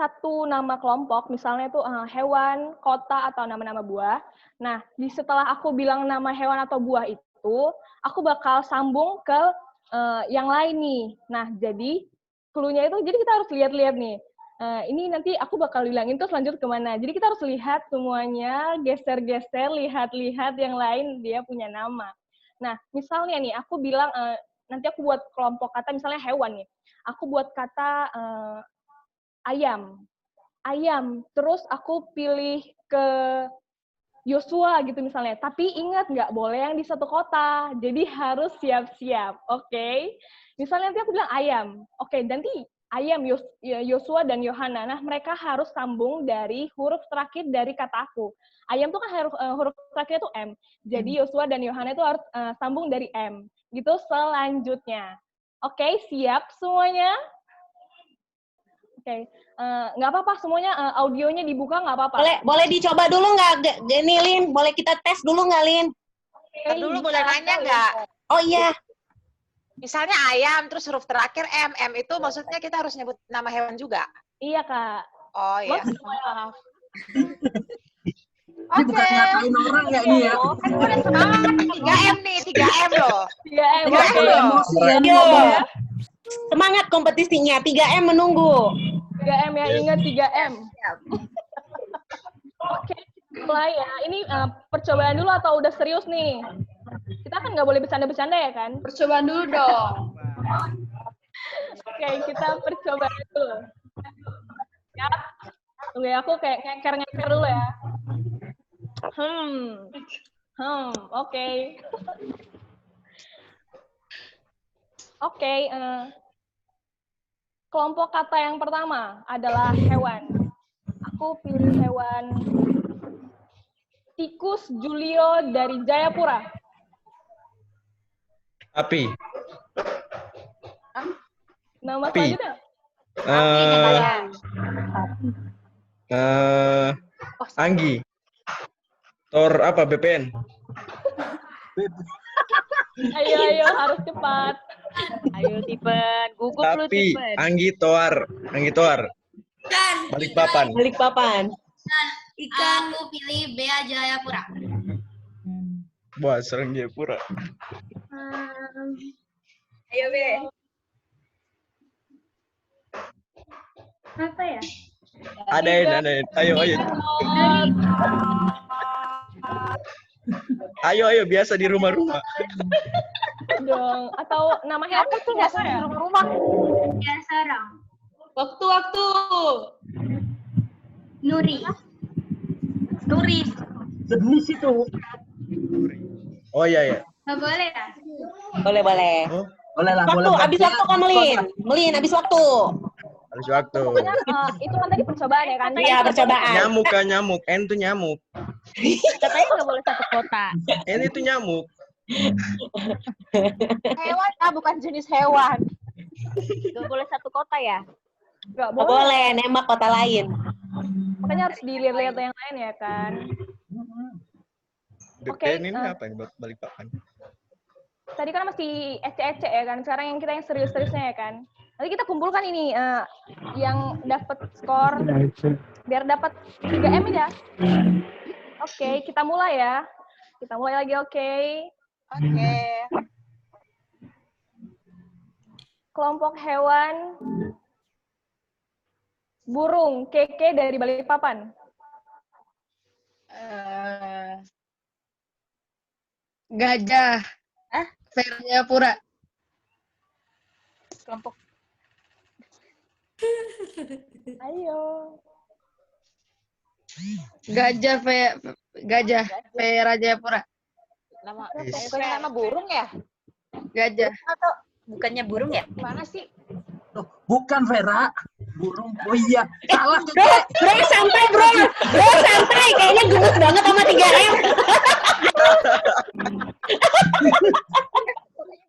satu nama kelompok, misalnya itu hewan, kota, atau nama-nama buah. Nah, setelah aku bilang nama hewan atau buah itu, aku bakal sambung ke yang lain nih. Nah, jadi clue-nya itu, jadi kita harus lihat-lihat nih. Ini nanti aku bakal bilangin terus lanjut kemana. Jadi kita harus lihat semuanya, geser-geser, lihat-lihat yang lain dia punya nama. Nah, misalnya nih, aku bilang, nanti aku buat kelompok kata, misalnya hewan nih. Aku buat kata ayam. Ayam. Terus aku pilih ke Yosua gitu misalnya. Tapi ingat, nggak boleh yang di satu kota. Jadi harus siap-siap. Oke? Misalnya nanti aku bilang ayam. Oke, nanti ayam, Yosua dan Yohana. Nah, mereka harus sambung dari huruf terakhir dari kata aku. Ayam itu kan huruf terakhirnya itu M. Jadi Yosua dan Yohana itu harus sambung dari M. Gitu selanjutnya. Oke, siap semuanya? Oke, nggak apa-apa semuanya, audionya dibuka nggak apa-apa. Boleh dicoba dulu nggak, Geni, Lin? Boleh kita tes dulu nggak, Lin? Ntar dulu boleh nanya nggak? Oh iya. Misalnya ayam, terus huruf terakhir M. M itu maksudnya kita harus nyebut nama hewan juga? Iya, Kak. Oh iya, maaf. Ini bukan ngatain orang ya ini ya? Kan gue udah semangat, 3M nih, 3M loh. 3M, Oke. Emosi ya, ini Ayo. ngomong. Semangat kompetisinya, 3M menunggu. 3M ya, ingat 3M. Oke, mulai ya. Ini percobaan dulu atau udah serius nih? Kita kan nggak boleh bercanda-bercanda ya kan? Percobaan dulu dong. Oke, kita percobaan dulu. Ya, tunggu ya, aku kayak ngeker dulu ya. Oke. Oke, kelompok kata yang pertama adalah hewan. Aku pilih hewan tikus Julio dari Jayapura. Api. Nama Api. selanjutnya? Anggi. Tor apa BPN? Ayo, harus cepat. Ayo Tipen, gugup lu Tapi Tipen. Anggi Toar. Balikpapan. Balikpapan. Aku pilih Bea Jayapura. Wah, serang Jayapura. Ayo, Be. Apa ya? Adain. Ayo. Ayo, biasa di rumah-rumah. Dong, atau nama hewan tuh nggak ya? Rumah. Ya, sarang. Waktu. Nuri. Jenis itu. Oh iya. Nggak boleh ya? Boleh. Oh, Boleh lah, boleh. Waktu, habis waktu kan, Melin. Melin, habis waktu. harus waktu. Pokoknya itu kan tadi percobaan ya kan? Iya, percobaan. Nyamuk. N tuh nyamuk. Katanya nggak boleh satu kota. N itu nyamuk. Hewan, bukan jenis hewan. Nggak boleh satu kota ya? Nggak Nggak boleh. boleh, nembak kota lain. Makanya harus dilihat-lihat yang lain ya kan? BPN ini apa yang Balikpapan? Tadi kan masih ece-ece ya kan? Sekarang yang kita yang serius-seriusnya ya kan? Nanti kita kumpulkan ini yang dapat skor biar dapat 3M ya. Oke, kita mulai ya. Kita mulai lagi, oke. Oke. Kelompok hewan burung keke dari Balikpapan. Gajah. Vera Jayapura. Kelompok Ayo. Gajah Vera Jayapura. bukannya nama burung ya? Gajah. Atau bukannya burung ya? Mana sih? Loh, bukan Vera. Burung. Oh iya. Salah. Bro, santai bro. Kayaknya gemes banget sama 3M.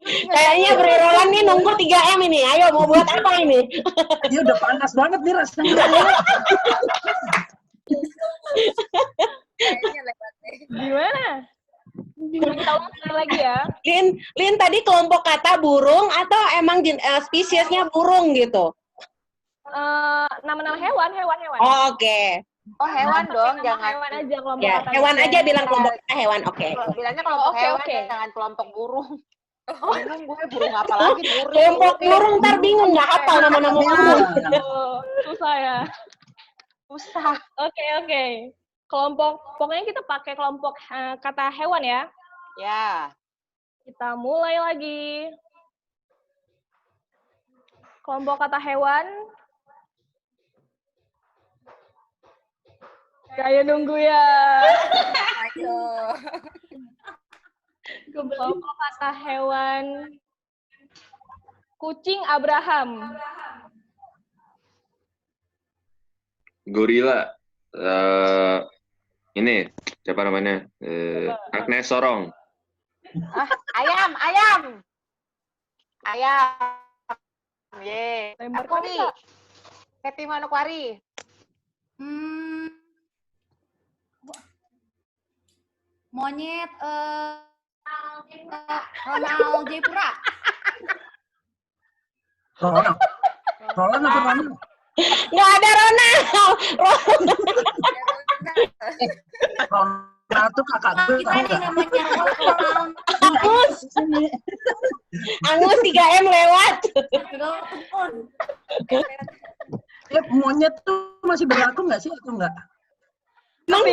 Kayaknya Bro Roland nih nunggu 3M ini. Ayo, mau buat apa ini? Dia udah panas banget nih rasanya. Gimana? Kita ulang sekali lagi ya. Lin tadi kelompok kata burung atau emang spesiesnya burung gitu? nama-nama hewan. Oh, oke. Oh, hewan dong, Nama jangan. hewan aja kelompok Ya, katanya. hewan aja bilang kelompoknya hewan. Oke. Bilangnya kelompok Oke, hewan, oke. jangan kelompok burung. Bingung gue burung apa lagi burung. Kelompok burung ntar bingung nggak hafal nama-nama burung. Oh, susah ya. Susah. Oke. Pokoknya kita pakai kelompok kata hewan ya. Ya. Kita mulai lagi. Kelompok kata hewan. Kayak nunggu ya. Kelompok kata hewan. Kucing Abraham. Gorila. Ini siapa namanya? Agnes Sorong. Ayam. Ye. Lempar Aquari. kali, Kak. Keti Manokwari. Monyet Ronald Jayapura. Roland apa Roland? Nggak ada Ronald. Roland tuh kakak gue Kita tahu nih nggak? namanya Ronald. Angus 3M lewat. Monyet tuh masih berlaku nggak sih atau nggak?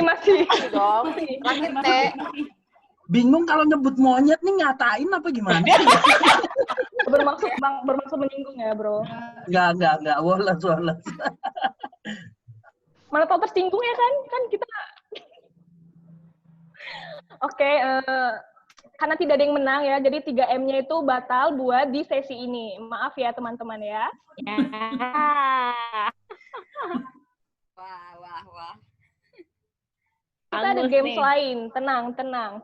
Masih. Dong. Rakit T. Bingung kalau nyebut monyet nih ngatain apa gimana? bermaksud menyinggung ya, Bro. Nggak. Wallace. Mana tahu tersinggung ya kan? Kan kita Oke, karena tidak ada yang menang ya, jadi 3M-nya itu batal buat di sesi ini. Maaf ya teman-teman ya. Ya. Wah. Kita ada Bagus games nih. lain, tenang.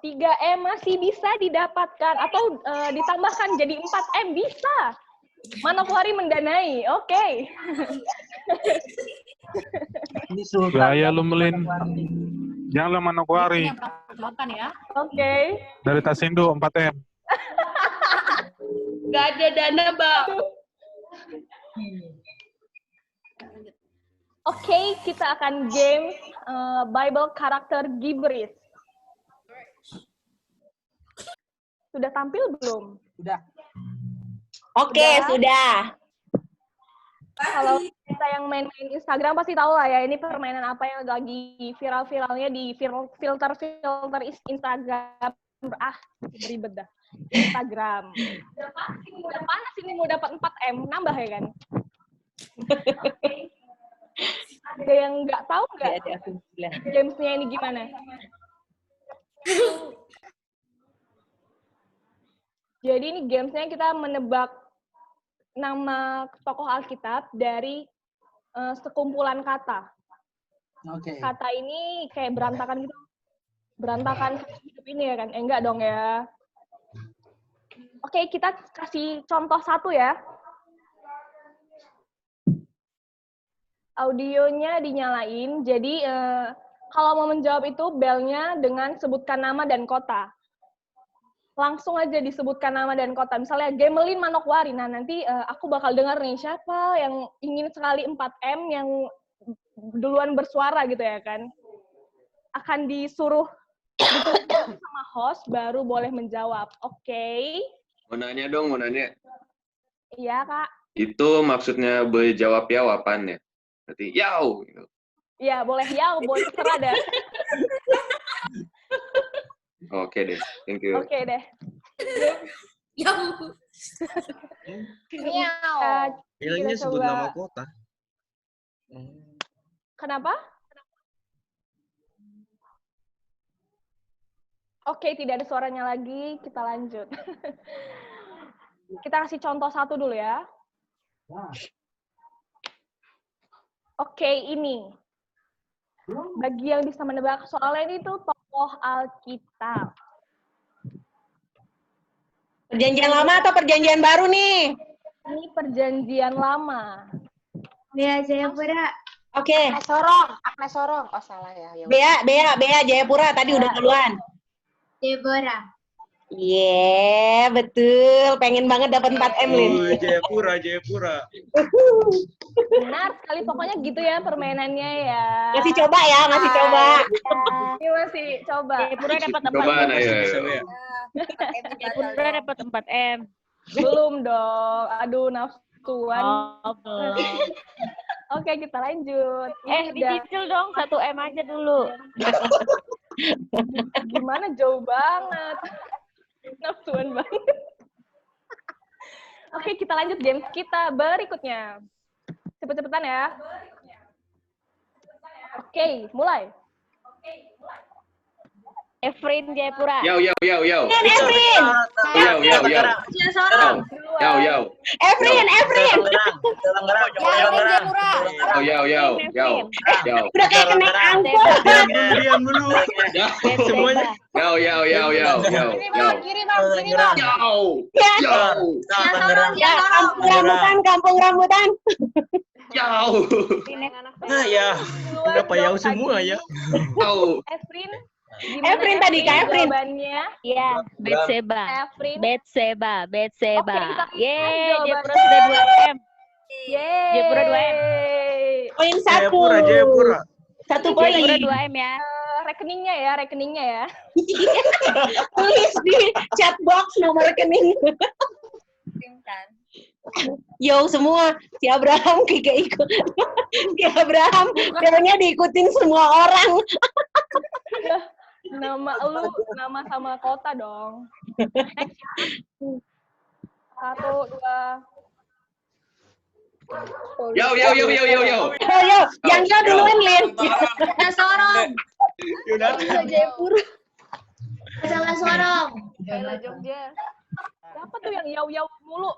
3M masih bisa didapatkan atau ditambahkan jadi 4M bisa. Manokwari mendanai, oke. Ini Sultan. Gaya lu Melin. Jangan Manokwari. Makan ya. Oke. Dari Tasindo 4M. Nggak ada dana, Bang. Oke, kita akan game Bible karakter Gibberish. Sudah tampil belum? Udah. Oke, sudah. Kalau kita yang main-main Instagram pasti tahu lah ya, ini permainan apa yang lagi viral-viralnya di filter Instagram. Ribet dah. Instagram. Udah panas ini mau dapat 4M, nambah ya kan? Ada yang nggak tahu nggak gamesnya ini gimana? Jadi ini gamesnya kita menebak nama tokoh Alkitab dari sekumpulan kata. Oke. Kata ini kayak berantakan gitu. Berantakan hidup ini ya kan? Enggak dong ya. Oke, kita kasih contoh satu ya. Audionya dinyalain, jadi kalau mau menjawab itu belnya dengan sebutkan nama dan kota. Langsung aja disebutkan nama dan kota. Misalnya Gemelin Manokwari. Nah, nanti aku bakal dengar nih siapa yang ingin sekali 4M yang duluan bersuara gitu ya kan. Akan disuruh sama host baru boleh menjawab. Oke. Mau nanya dong, Iya, Kak. Itu maksudnya berjawab ya wapan ya? Berarti yau. Gitu. Iya, boleh ya, boleh terserah deh. Oke deh, thank you. Oke deh. Miau. Bilangnya Kita sebut coba- nama kota. Kenapa? Oke, tidak ada suaranya lagi. Kita lanjut. Kita kasih contoh satu dulu ya. Oke, ini. Bagi yang bisa menebak, soalnya ini tuh tokoh Alkitab. Perjanjian lama atau perjanjian baru nih? Ini perjanjian lama. Bea Jayapura. Oke. Agnes Sorong. Oh, salah ya. Ya udah. Bea Jayapura tadi udah duluan. Deborah. Iya, betul. Pengen banget dapat 4M, Lin. Jayapura, Jayapura. Benar sekali, pokoknya gitu ya permainannya ya. Masih coba ya, masih coba. Ini masih coba. Jayapura dapat 4 Cobaan M. ayo. Jayapura dapat 4 M. Belum dong. Aduh, nafsuan. Oh, belum. Oke, kita lanjut. Ini udah Dicicil dong 1 M aja dulu. gimana jauh banget. Nafsuan banget. Oke, kita lanjut games kita berikutnya. Cepet-cepetan ya. Oke, mulai. Efrin Jayapura. Yo. Efrin. Yo. Efrin. Yo. Udah kayak kena angkot. Diam dulu. Semuanya. Yo. Kiri bang. Ya, kampung rambutan. Yo. Nah ya, udah payau semua ya. Efrin. Efrin tadi, Kak Efrin. Jawabannya. Iya, Betseba. Efrin. Betseba. Oke, kita lihat Yeay, jawabannya. Jayapura sudah 2 M. Yeay. Jayapura 2 M. Poin 1. Jayapura, Jayapura. 1 poin. Jayapura 2 M ya. Rekeningnya ya. Tulis di chat box nomor rekening. Yo semua, si Abraham kayak ikut. Si Abraham kayaknya diikutin semua orang. Nama lu, nama sama kota dong. Next. 1, 2. Yo. Yo, yang yo duluan, Lin. Sorong. Jayapura. Salah sorong. Bella Jogja. Siapa tuh yang yau-yau mulu?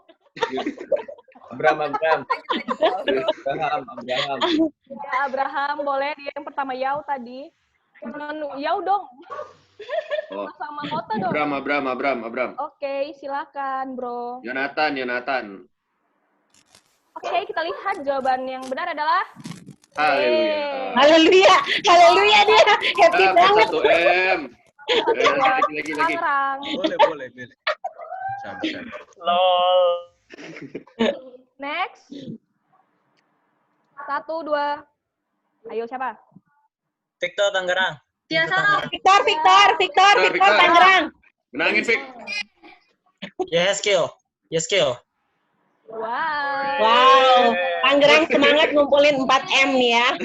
Abraham. Ya, Abraham, boleh dia yang pertama yau tadi. Jangan yau dong. Oh. Sama kota dong. Abram. Oke, silakan, Bro. Yonatan. Oke, kita lihat jawaban yang benar adalah Haleluya. Haleluya dia. Happy banget. 1 M. Lagi. Tangerang. Boleh. Sama. Next. 1, 2. Ayo siapa? Victor Tangerang. Victor Tangerang. Menangin, Fik. Yes, kill. Wow, Tangerang semangat ngumpulin 4M nih ya.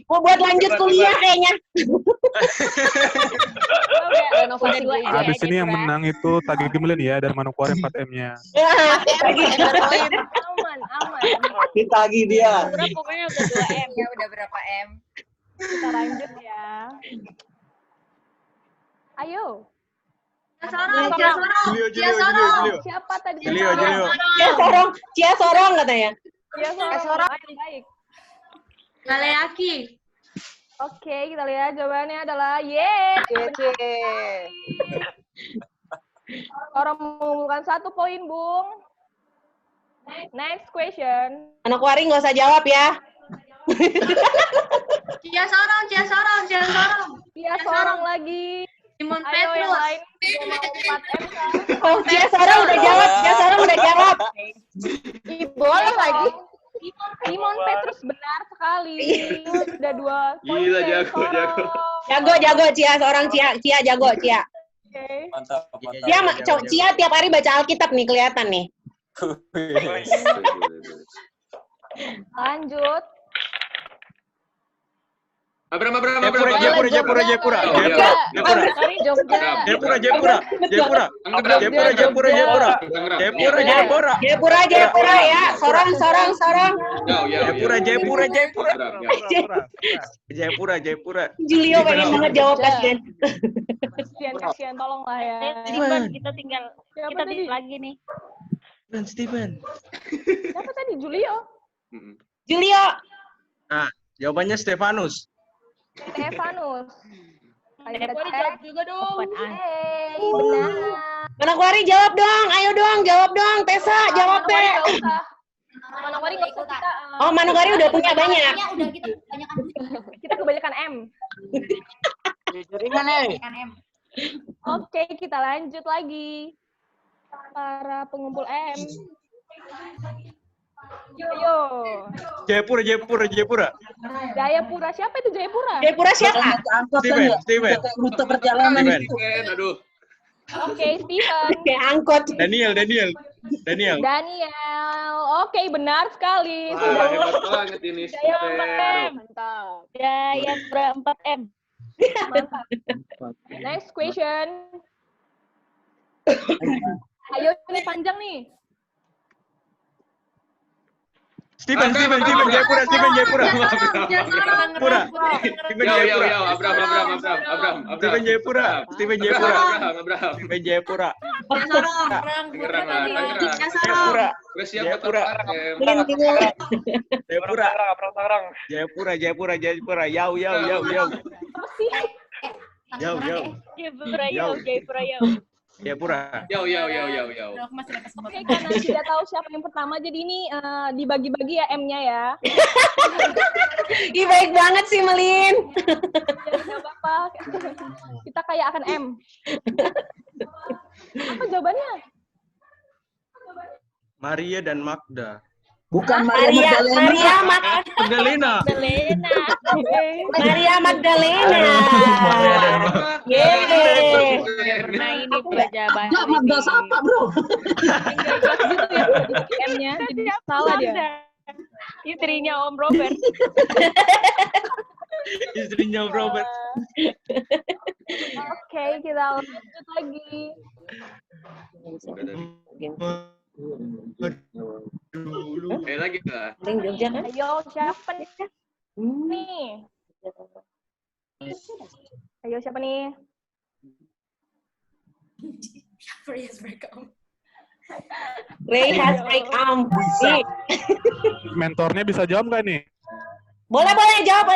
Mau buat lanjut kuliah kayaknya. Udah 2 M. Habis ini yang menang itu Tagi Gimlin ya dari Manokwari 4M-nya. Aman. Ditagi dia. Jayapura pokoknya udah 2 M. Ya udah berapa M? Kita lanjut ya. Ayo. Julio. Siapa tadi? Julio. Cia Sorong katanya. Sorong. Baik. Galeaki. Oke, kita lihat jawabannya adalah Orang mengumpulkan 1 poin, Bung. Next question. Manokwari nggak usah jawab ya. Cia Sorong. Dia sorong lagi. Simon Ayo yang Petrus. lain. Mau 4M kan? Oh, Cia Sorong udah jawab. Boleh lagi. Simon Petrus benar sekali. Sudah 2 poin. Gila, ya, jago. Sorong. Jago Cia Sorong, Cia jago Cia. Oke. Mantap. Cia tiap hari baca Alkitab nih kelihatan nih. Lanjut. Abram. Jayapura. Jayapura ya. Sorong. Jayapura. Julio pengen banget jawab kasihan. Kasihan, tolonglah ya. Steven, kita Siapa tadi? bis lagi nih. Steven. Siapa tadi? Julio? Nah, jawabannya Stefanus. Stefanus. Ayo kita Jawab cek. juga dong. Benar. Manokwari jawab dong. Ayo dong, jawab dong. Tessa, jawab Manokwari teh. nggak usah. Manokwari nggak usah kita. Oh, Manokwari udah punya banyak. Udah kita kebanyakan duit. Kita kebanyakan M. Jaringan nih. Kan M. Oke, kita lanjut lagi. Para pengumpul M. Ayo. Jayapura, Jayapura, Jayapura. Jayapura. Siapa itu Jayapura? Jayapura siapa? Angkot kan Steven, ya? Steven. Kayak rute perjalanan Steven. itu. Aduh. Oke, Steven. Kayak angkot. Daniel, Daniel. Daniel. Daniel. Oke, benar sekali. Wah, Sudah hebat banget ini. Jayapura Steven. 4M. Mantap. Jayapura 4M. mantap. Next question. Ayo, ini panjang nih. Steven, Steven, Steven, Jayapura, Steven, Jayapura. Jayapura. Steven Yo, yo, Jayapura. yo, Abram. Steven Jayapura. Steven Jayapura. Abram. Steven Jayapura. Tangerang lah, Tangerang. Jayapura. Terus siapa tuh? Jayapura. Jayapura. Jayapura, Jayapura, Jayapura. Yau, yau, yau, yau. Apa sih? Yau, yau. Jayapura Yau, Jayapura Yau. Jayapura. Yo. Oke, karena tidak tahu siapa yang pertama, jadi ini dibagi-bagi ya M-nya ya. Ih, baik banget sih, Melin. Ya, nggak apa-apa. Kita kayak akan M. Apa jawabannya? Maria dan Magda. Bukan Maria Maria Magdalena. Magdalena. Maria Magdalena. Yeay. Pernah ini belajar bahasa Ya, Magda siapa, bro? Nggak jelas gitu ya, di M-nya. Jadi salah dia. Istrinya Om Robert. Istrinya Robert. Oke, kita lanjut lagi. Lagi lah. Yang Jogja kan? Ayo, siapa nih? Ayo, siapa nih? Ray has break arm. Nih. Mentornya bisa jawab nggak nih? Boleh jawab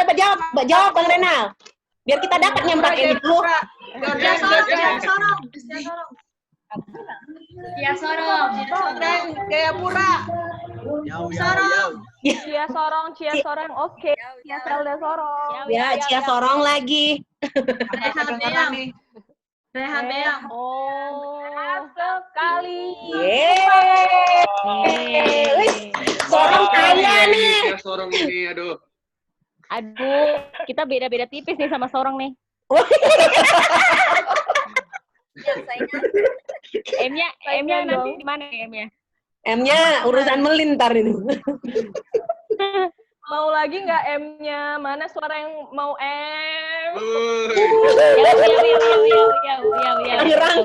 Bang Renal. Biar kita dapat nyampak ini dulu. Cia Sorong, oke. Cia Selda Sorong. Ya, Cia Sorong lagi. Rehan Beyang. Oh, sekali. Yeay. Sorong kaya nih. Sorong ini, aduh. Aduh, kita beda-beda tipis nih sama Sorong nih. M-nya nanti di mana ya M-nya? M-nya urusan melintar ini. Mau lagi nggak M-nya? Mana suara yang mau M?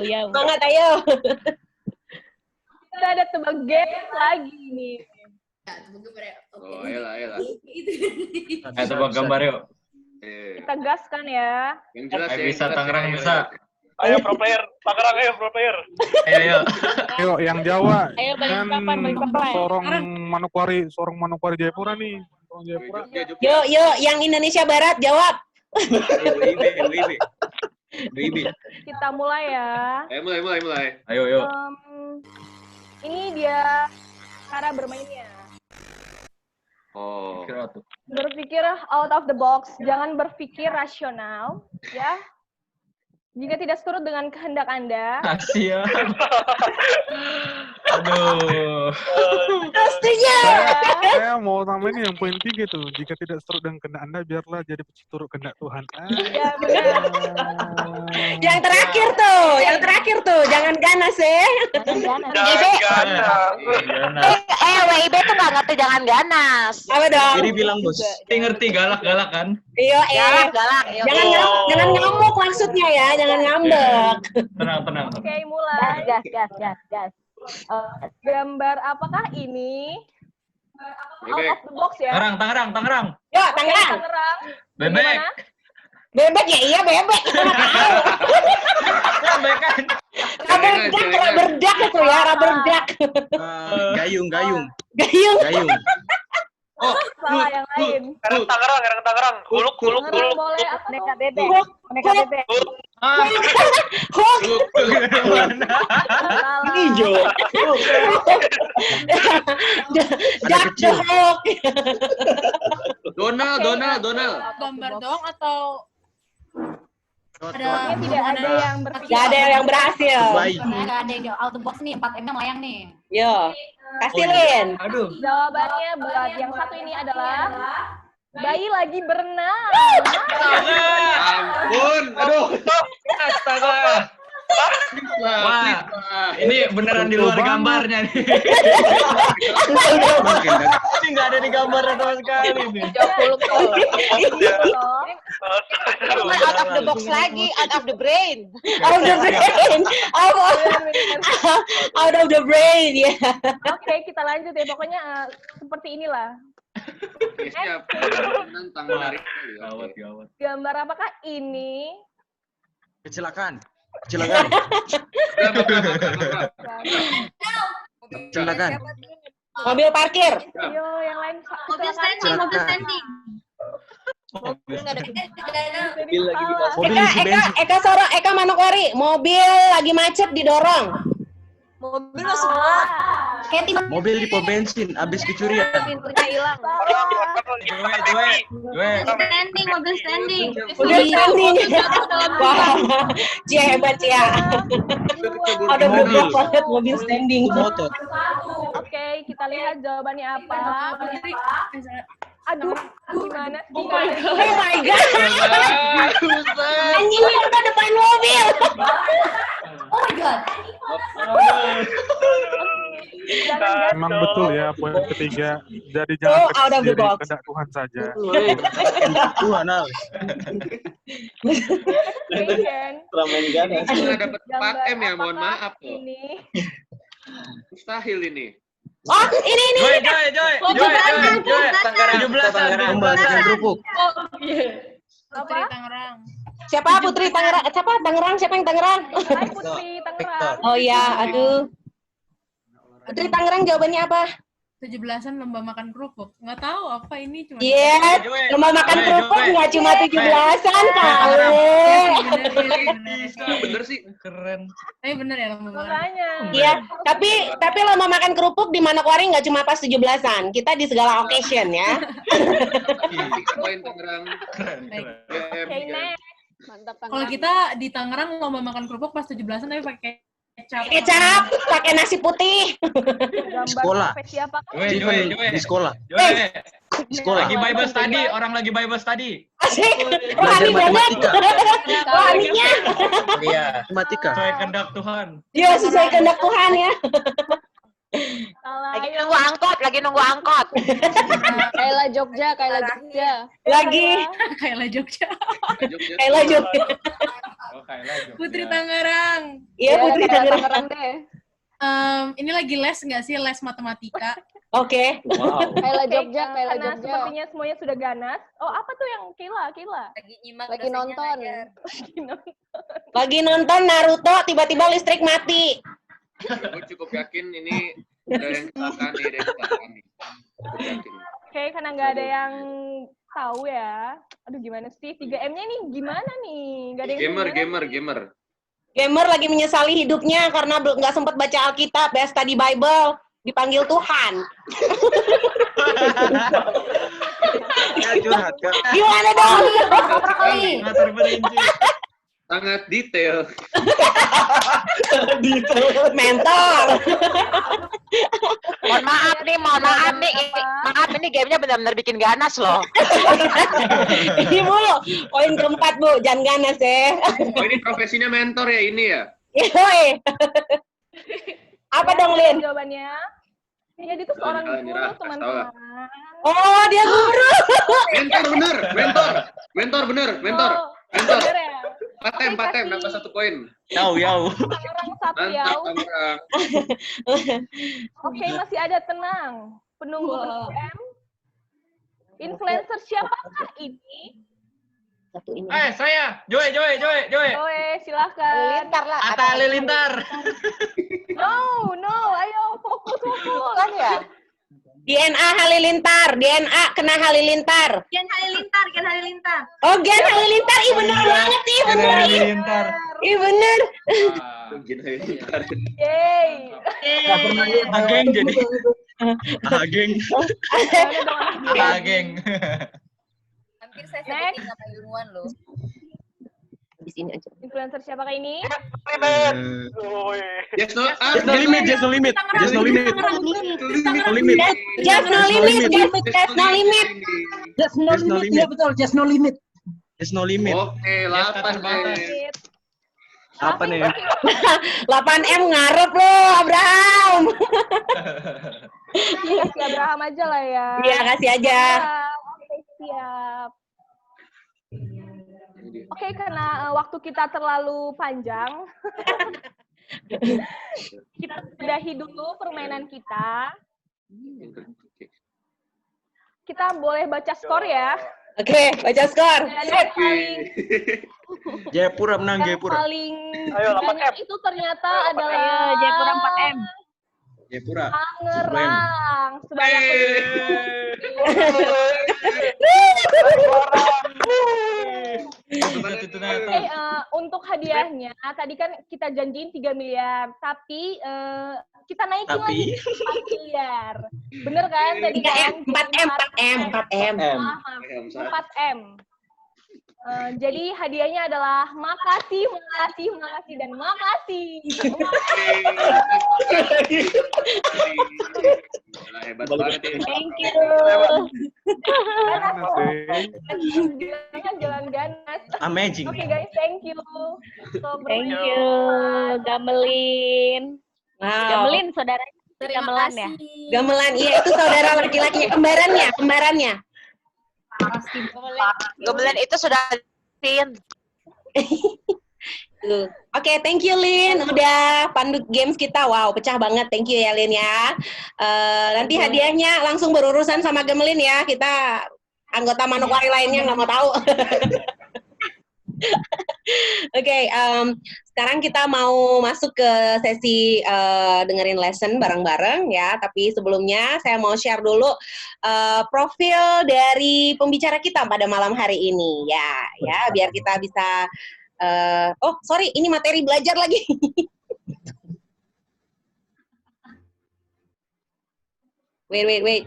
Yau. Semangat, ayo. Kita ada tebak game lagi nih. Oh, ayolah. Ayo tebak gambar yuk. Kita gaskan ya. Yang jelas ya. Bisa Tangerang bisa. Ayo pro player, Tangerang ayo pro player. Ayo yang Jawa. Ayo balik Kan papan. Sorong Manokwari Jayapura nih. Sorong Jayapura. Yuk, yang Indonesia Barat jawab. WIB. Kita mulai ya. Mulai. Ayo. Ini dia cara bermainnya. Oh. Berpikir out of the box, jangan berpikir rasional, ya. Jika tidak seturut dengan kehendak Anda, Asia. Aduh. Pastinya. Saya mau tambahin yang poin 3 tuh. Jika tidak seturut dengan kehendak Anda, biarlah jadi seturut kehendak Tuhan. ya benar. Yang terakhir tuh, jangan ganas ya. WIB tuh nggak ngerti jangan ganas. Apa dong? Jadi bilang bos. Ngerti galak kan? Iya, Galak. Jangan ngamuk maksudnya ya, jangan ngambek. Tenang. Oke, mulai. Gas. Gambar apakah ini? Out of the box ya. Tangerang. Yuk, Oke, Tangerang. Tangerang. Bebek. Gimana? Bebek ya, iya bebek. Kita nggak tahu. Bebek kan. Raberdak itu ya, raberdak. Gayung. Salah yang lain. Tangerang. Huluk. Tangerang boleh apa Boneka tuh? bebek. Hook. Salah. Hijau. Jack the Hook. Donald. Gambar dong atau Pokoknya tidak ada yang berpikir. Gak ada yang berhasil. Baik. Nggak ada yang out the box nih, 4M nya melayang nih. Yo, kasih Lin. Aduh. Jawabannya buat yang satu ini adalah bayi lagi berenang. Ampun, aduh. Astaga. Wah, ini beneran di luar gambarnya nih. Ini nggak ada di gambar sama sekali nih. Out of the box lagi, out of the brain. Out of the brain. Out of the brain, ya. Oke, kita lanjut ya. Pokoknya seperti inilah. Siap. Nantang menarik. Gawat. Gambar apakah ini? Kecelakaan. Kecelakaan. Mobil parkir. Ayo, yang lain. Mobil standing, mobil standing. Eka Soro, Eka Manokwari. Mobil lagi macet didorong. Mobil lo semua. Mobil di pom bensin, habis kecurian. Pintunya hilang. Standing, mobil standing. Udah standing. Wah, Cia hebat Cia. Ada beberapa banget mobil standing. Motor. Oke, kita lihat jawabannya apa. Aduh, gimana? Oh my god. Anjing udah depan mobil. Oh my god. Memang betul ya poin ketiga. Jadi jangan out of the diri, box. kehendak Tuhan saja. Tuhan, Al. Nggak dapat 4M ya, mohon maaf loh. Ini. Mustahil ini. Oh, ini. Joy. 17-an. Pembahasan kerupuk. Apa? Siapa Putri Tangerang? Tangerang? Siapa yang Tangerang? Hai Putri Tangerang. Oh ya, aduh. Putri Tangerang jawabannya apa? 17-an lomba makan kerupuk. Nggak tahu apa ini cuma. Iya, lomba makan kerupuk nggak cuma 17-an kali. Bener sih. Keren. Tapi bener ya lomba makan. Makanya. Iya, tapi lomba makan kerupuk di Manokwari nggak cuma pas 17-an. Kita di segala occasion ya. Poin Tangerang. Keren. Oke, next. Mantap Kalau kita di Tangerang lomba makan kerupuk pas 17-an tapi pakai kecap, pakai nasi putih. Gambar Sekolah. profesi apa? Joy. Di sekolah. Di sekolah. Lagi Bible study, orang lagi Bible study. Asik. Rohani banget. Rohaninya. Iya. Matematika. Sesuai kehendak Tuhan. Iya, sesuai kehendak Tuhan ya. Lagi nunggu angkot. Kaila Jogja. Lagi. Kaila Jogja. Kayla Jogja. Putri Tangerang. Iya, Putri Tangerang. deh. Ini lagi les nggak sih? Les matematika. Oke. Wow. Kaila Oke, Jogja. karena sepertinya semuanya sudah ganas. Oh, apa tuh yang Kila? Lagi nyimak. Lagi nonton. Lagi nonton Naruto, tiba-tiba listrik mati. Gue cukup yakin ini udah yang kecelakaan nih. Cukup yakin. Oke, karena nggak ada yang tahu ya. Aduh, gimana sih? 3M-nya ini gimana nih? Nggak ada yang Gamer. Gamer lagi menyesali hidupnya karena nggak sempat baca Alkitab ya, study Bible. Dipanggil Tuhan. Ya curhat, Kak. Gimana dong? Ngatur berinci. Sangat detail. Mentor. Mohon maaf nih. Maaf ini gamenya benar-benar bikin ganas loh. Ini mulu. Poin keempat, Bu. Jangan ganas ya. Oh, ini profesinya mentor ya ini ya? Yoi. Apa dong, Lin? Jawabannya? Ya, dia tuh seorang guru, teman-teman. Oh, dia guru. Mentor bener. Oh, Mentor. bener ya? 4M, nambah 1 poin. Yau. Tangerang satu ya. Tangerang. Oke, masih ada, tenang. Penunggu 4M. Influencer siapakah ini? Satu ini. Saya. Joy. Silahkan. Halilintar lah. Atta Halilintar. No, ayo fokus. Kan ya? DNA Halilintar. DNA kena Halilintar. Gen Halilintar. Oh, Gen Halilintar. Ih, bener banget nih. Halilintar. Ih, bener. Yeay. Nggak pernah lihat Ageng jadi. Ageng. Hampir saya sebutin nama ilmuwan loh. di sini aja. Influencer siapakah ini? Just no limit, just no limit. Just no limit. No limit. Just no limit, guys. Just no limit. Just no Just no limit. limit. Ya betul, just no limit. Just no limit. Oke, 8 deh. Apa nih? 8M ngarep lo, Abraham. Kasih Abraham aja lah ya. Iya, kasih aja. Oke, siap. Oke, karena waktu kita terlalu panjang, kita sudahi dulu permainan kita. Kita boleh baca skor ya. Oke, baca skor. Dan yang paling, Jayapura menang, yang Jayapura. paling banyak itu ternyata adalah Jayapura 4M. Jayapura. Tangerang. Sebanyak Oke, untuk hadiahnya, tadi kan kita janjiin 3 miliar, tapi kita naikin lagi 4 miliar. Bener kan? Tadi kan? 4M. 4M. Jadi hadiahnya adalah makasih, dan makasih. Hebat banget ini. Thank you. Jalan ganas. Amazing. Oke guys, thank you. Thank you, Gamelin. Wow. Gamelin, saudara Gamelan ya? Gamelan, iya itu saudara laki-lakinya, kembarannya. Gamelan itu sudah pin. Oke, thank you Lin, udah pandu games kita. Wow, pecah banget. Thank you ya Lin ya. Nanti hadiahnya langsung berurusan sama Gamelin ya. Kita anggota Manokwari lainnya nggak mau tahu. Oke, sekarang kita mau masuk ke sesi dengerin lesson bareng-bareng ya. Tapi sebelumnya saya mau share dulu profil dari pembicara kita pada malam hari ini ya, biar kita bisa. Oh, sorry, ini materi belajar lagi. Wait.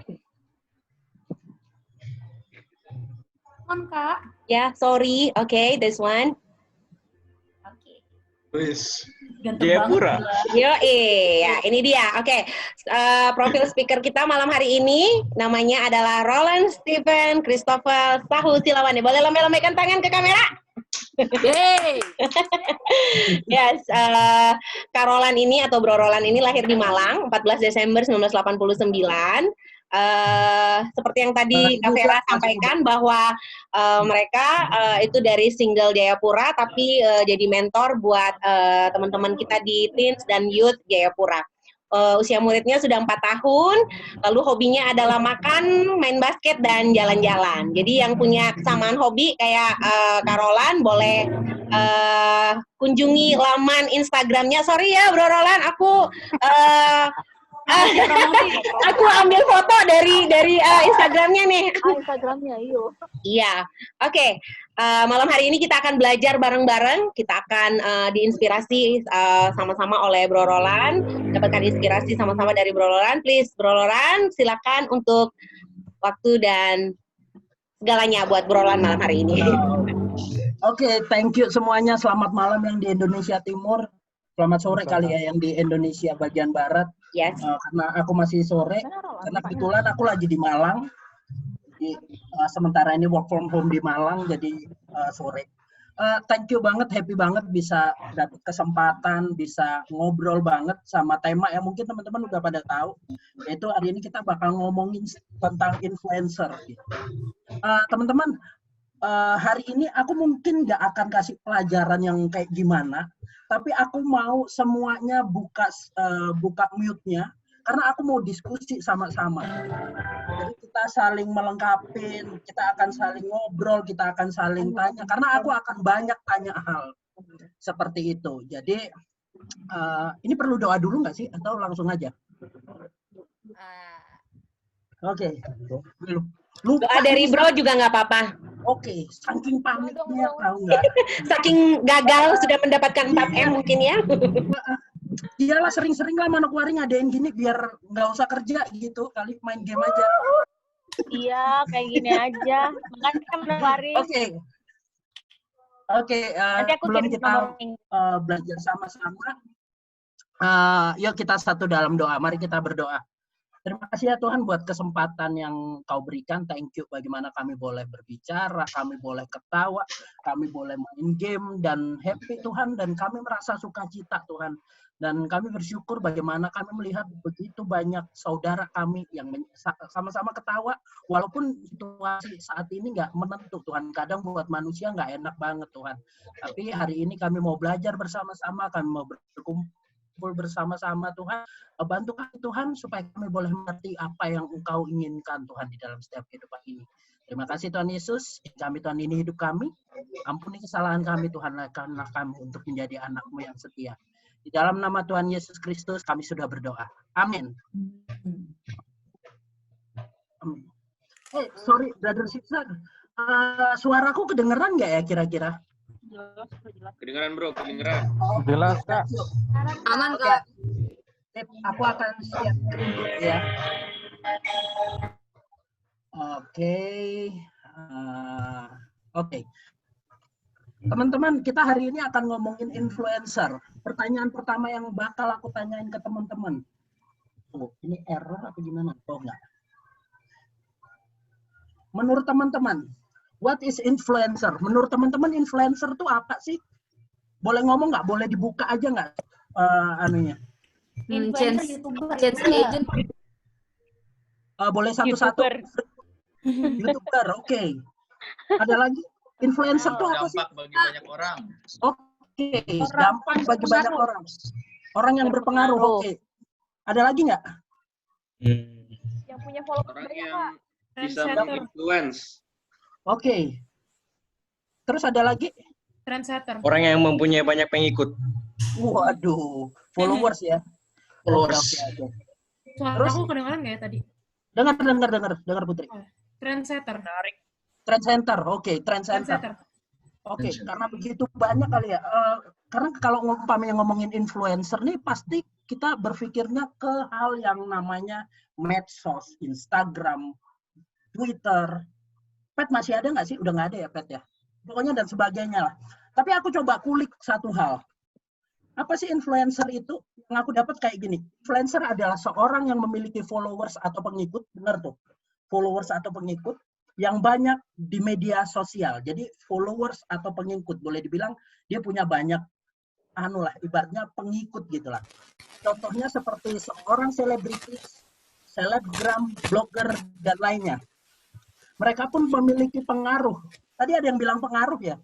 Kak. Ya, sorry. Okay, this one. Wis. Jayapura. Yo, ya, ini dia. Oke, profil speaker kita malam hari ini namanya adalah Roland Stephen Christopher Sahu Silawane. Boleh lomba-lombakan tangan ke kamera? Yeay. Yes, Kak Roland ini atau Bro Roland ini lahir di Malang 14 Desember 1989. Seperti yang tadi Kak Vera sampaikan bahwa mereka itu dari single Jayapura tapi jadi mentor buat teman-teman kita di Teens dan Youth Jayapura. Usia muridnya sudah 4 tahun, lalu hobinya adalah makan, main basket, dan jalan-jalan. Jadi yang punya kesamaan hobi kayak Kak Roland boleh kunjungi laman Instagramnya. Sorry ya Bro Roland, aku ambil foto dari Instagramnya nih. Instagramnya, iyo. Iya, oke. Malam hari ini kita akan belajar bareng-bareng. Kita akan diinspirasi sama-sama oleh Bro Roland. Dapatkan inspirasi sama-sama dari Bro Roland. Please, Bro Roland, silakan untuk waktu dan segalanya buat Bro Roland malam hari ini. Oke, thank you semuanya. Selamat malam yang di Indonesia Timur. Selamat sore kali ya yang di Indonesia bagian Barat. Yes. Karena aku masih sore, karena kebetulan aku lagi di Malang. Sementara ini work from home di Malang, jadi sore. Thank you banget, happy banget bisa dapat kesempatan, bisa ngobrol banget sama tema yang mungkin teman-teman udah pada tahu. Yaitu hari ini kita bakal ngomongin tentang influencer. Teman-teman, hari ini aku mungkin nggak akan kasih pelajaran yang kayak gimana, tapi aku mau semuanya buka mute-nya, karena aku mau diskusi sama-sama. Jadi kita saling melengkapi, kita akan saling ngobrol, kita akan saling tanya, karena aku akan banyak tanya hal seperti itu. Jadi ini perlu doa dulu nggak sih, atau langsung aja? Oke. Doa dari Bro juga nggak apa-apa. Oke, saking paniknya tahu nggak? Saking gagal sudah mendapatkan 4M mungkin ya. Iyalah, sering-sering lah Manokwari ngadain gini biar nggak usah kerja gitu, kali main game aja. Iya, kayak gini aja. Makanya Manokwari. Oke. Oke, Nanti aku sebelum kirim kita nomor link. belajar sama-sama, yuk kita satu dalam doa. Mari kita berdoa. Terima kasih ya Tuhan buat kesempatan yang Kau berikan. Thank you bagaimana kami boleh berbicara, kami boleh ketawa, kami boleh main game dan happy Tuhan, dan kami merasa sukacita Tuhan. Dan kami bersyukur bagaimana kami melihat begitu banyak saudara kami yang sama-sama ketawa, walaupun situasi saat ini nggak menentu Tuhan. Kadang buat manusia nggak enak banget Tuhan. Tapi hari ini kami mau belajar bersama-sama, kami mau berkumpul bersama-sama Tuhan. Bantu kami Tuhan supaya kami boleh mengerti apa yang Engkau inginkan Tuhan di dalam setiap kehidupan ini. Terima kasih Tuhan Yesus, kami Tuhan ini hidup kami. Ampuni kesalahan kami Tuhan, karena kami untuk menjadi anak-Mu yang setia. Di dalam nama Tuhan Yesus Kristus kami sudah berdoa. Amin. Sorry, Brother Sister. Suaraku kedengeran nggak ya kira-kira? Kedengeran bro, kedengeran. Jelas Kak. Aman Kak. Aku akan share screen dulu ya. Oke. Teman-teman, kita hari ini akan ngomongin influencer. Pertanyaan pertama yang bakal aku tanyain ke teman-teman. Oh, ini error apa gimana? Oh, enggak. Menurut teman-teman, what is influencer? Menurut teman-teman, influencer itu apa sih? Boleh ngomong nggak? Boleh dibuka aja nggak anunya? Influencer, YouTuber, agent. Boleh satu-satu. YouTuber, oke. Ada lagi? Influencer itu apa sih? Dampak bagi banyak orang. Oke, dampak bagi banyak orang. Orang yang berpengaruh, oke. Ada lagi nggak? Yang punya follower Orang banyak, yang Pak. bisa menginfluence. Oke. Terus ada lagi? Trendsetter. Orang yang mempunyai banyak pengikut. Waduh, followers ya. Followers. Oke. Suara Terus? aku kedengaran nggak ya tadi? Dengar Putri. Trendsetter. Trend center, oke, trend center. Trendsetter. Oke, karena begitu banyak kali ya. Karena kalau umpamanya ngomongin influencer nih, pasti kita berpikirnya ke hal yang namanya medsos, Instagram, Twitter. Pet masih ada nggak sih? Udah nggak ada ya Pet ya? Pokoknya dan sebagainya lah. Tapi aku coba kulik satu hal. Apa sih influencer itu? Yang aku dapat kayak gini. Influencer adalah seorang yang memiliki followers atau pengikut. Benar tuh. Followers atau pengikut yang banyak di media sosial. Jadi followers atau pengikut. Boleh dibilang dia punya banyak ibaratnya pengikut gitulah. Contohnya seperti seorang selebritis, selebgram, blogger, dan lainnya. Mereka pun memiliki pengaruh. Tadi ada yang bilang pengaruh ya,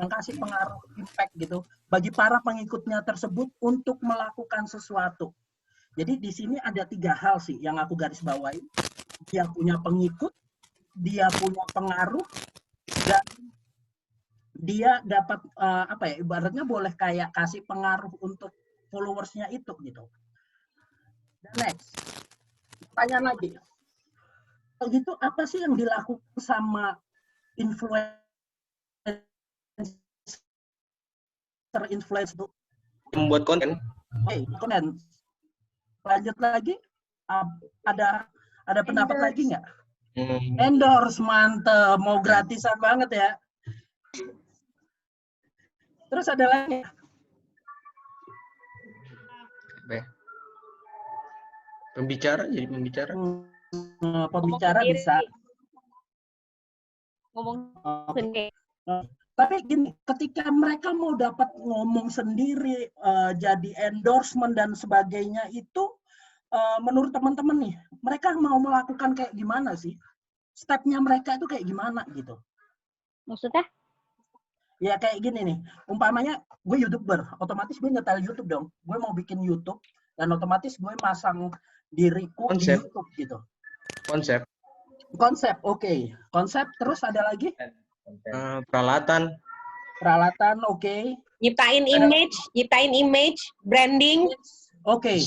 yang kasih pengaruh, impact gitu, bagi para pengikutnya tersebut untuk melakukan sesuatu. Jadi di sini ada 3 hal sih yang aku garis bawahi. Dia punya pengikut, dia punya pengaruh, dan dia dapat ibaratnya boleh kayak kasih pengaruh untuk followersnya itu gitu. Dan next, pertanyaan lagi. Kalau gitu apa sih yang dilakukan sama influencer itu? Membuat konten. Oke, konten. Lanjut lagi, ada pendapat lagi nggak? Endorse, mantep, mau gratisan banget ya. Terus ada lagi? Pembicara, jadi pembicara. Pembicara bisa. Ngomong sendiri. Tapi gini, ketika mereka mau dapat ngomong sendiri, jadi endorsement dan sebagainya itu, menurut teman-teman nih, mereka mau melakukan kayak gimana sih? Stepnya mereka itu kayak gimana gitu? Maksudnya? Ya kayak gini nih, umpamanya gue YouTuber, otomatis gue nyetel YouTube dong. Gue mau bikin YouTube, dan otomatis gue masang diriku di YouTube gitu. Konsep, oke. Konsep, terus ada lagi? Peralatan, oke. Nyiptain image, branding. Oke.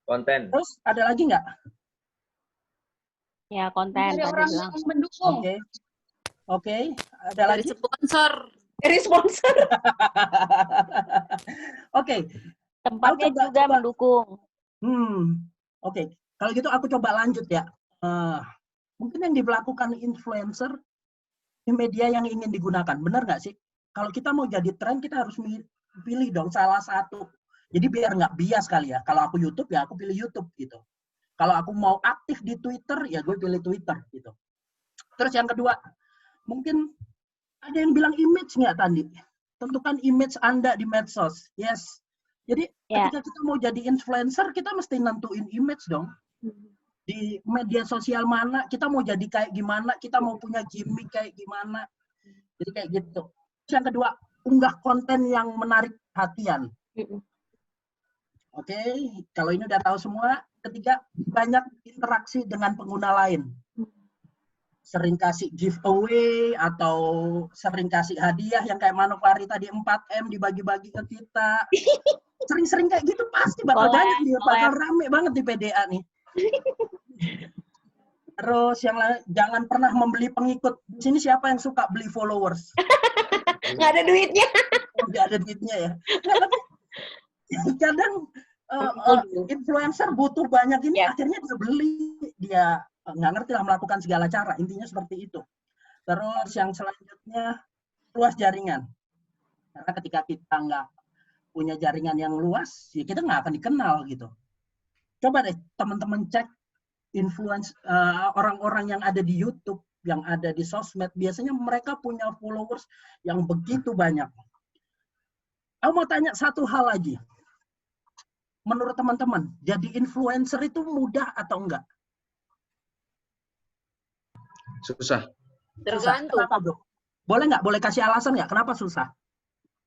Konten. Terus ada lagi nggak? Ya, konten. Dari orang yang mendukung. Oke. Ada lagi? Dari sponsor. Oke. Tempatnya juga mendukung. Oke. Kalau gitu aku coba lanjut ya. Mungkin yang dilakukan influencer di media yang ingin digunakan, benar nggak sih? kalau kita mau jadi tren, kita harus pilih dong salah satu. Jadi biar nggak bias kali ya. Kalau aku YouTube, ya aku pilih YouTube gitu. Kalau aku mau aktif di Twitter, ya gue pilih Twitter gitu. Terus yang kedua, mungkin ada yang bilang image nggak, Tandi? Tentukan image Anda di medsos. Yes. Jadi ketika kita mau jadi influencer, kita mesti nentuin image dong. Di media sosial mana, kita mau jadi kayak gimana, kita mau punya gimmick kayak gimana. Jadi kayak gitu. Terus yang kedua, unggah konten yang menarik perhatian. Oke, kalau ini udah tahu semua. Ketiga, banyak interaksi dengan pengguna lain. Sering kasih giveaway atau sering kasih hadiah yang kayak Manokwari tadi 4M dibagi-bagi ke kita. Sering-sering kayak gitu pasti bakal banyak nih, bakal rame banget di PDA nih. Terus yang lain, jangan pernah membeli pengikut. Di sini siapa yang suka beli followers? Nggak ada duitnya. Nggak ada duitnya ya. Kadang influencer butuh banyak ini, akhirnya dia beli, dia nggak ngerti lah melakukan segala cara, intinya seperti itu. Terus yang selanjutnya, luas jaringan. Karena ketika kita nggak punya jaringan yang luas, ya kita nggak akan dikenal gitu. Coba deh teman-teman cek orang-orang yang ada di YouTube, yang ada di sosmed, biasanya mereka punya followers yang begitu banyak. Aku mau tanya satu hal lagi. Menurut teman-teman, jadi influencer itu mudah atau enggak? Susah. Tergantung. Kenapa, Bro? Boleh nggak? Boleh kasih alasan nggak? Kenapa susah?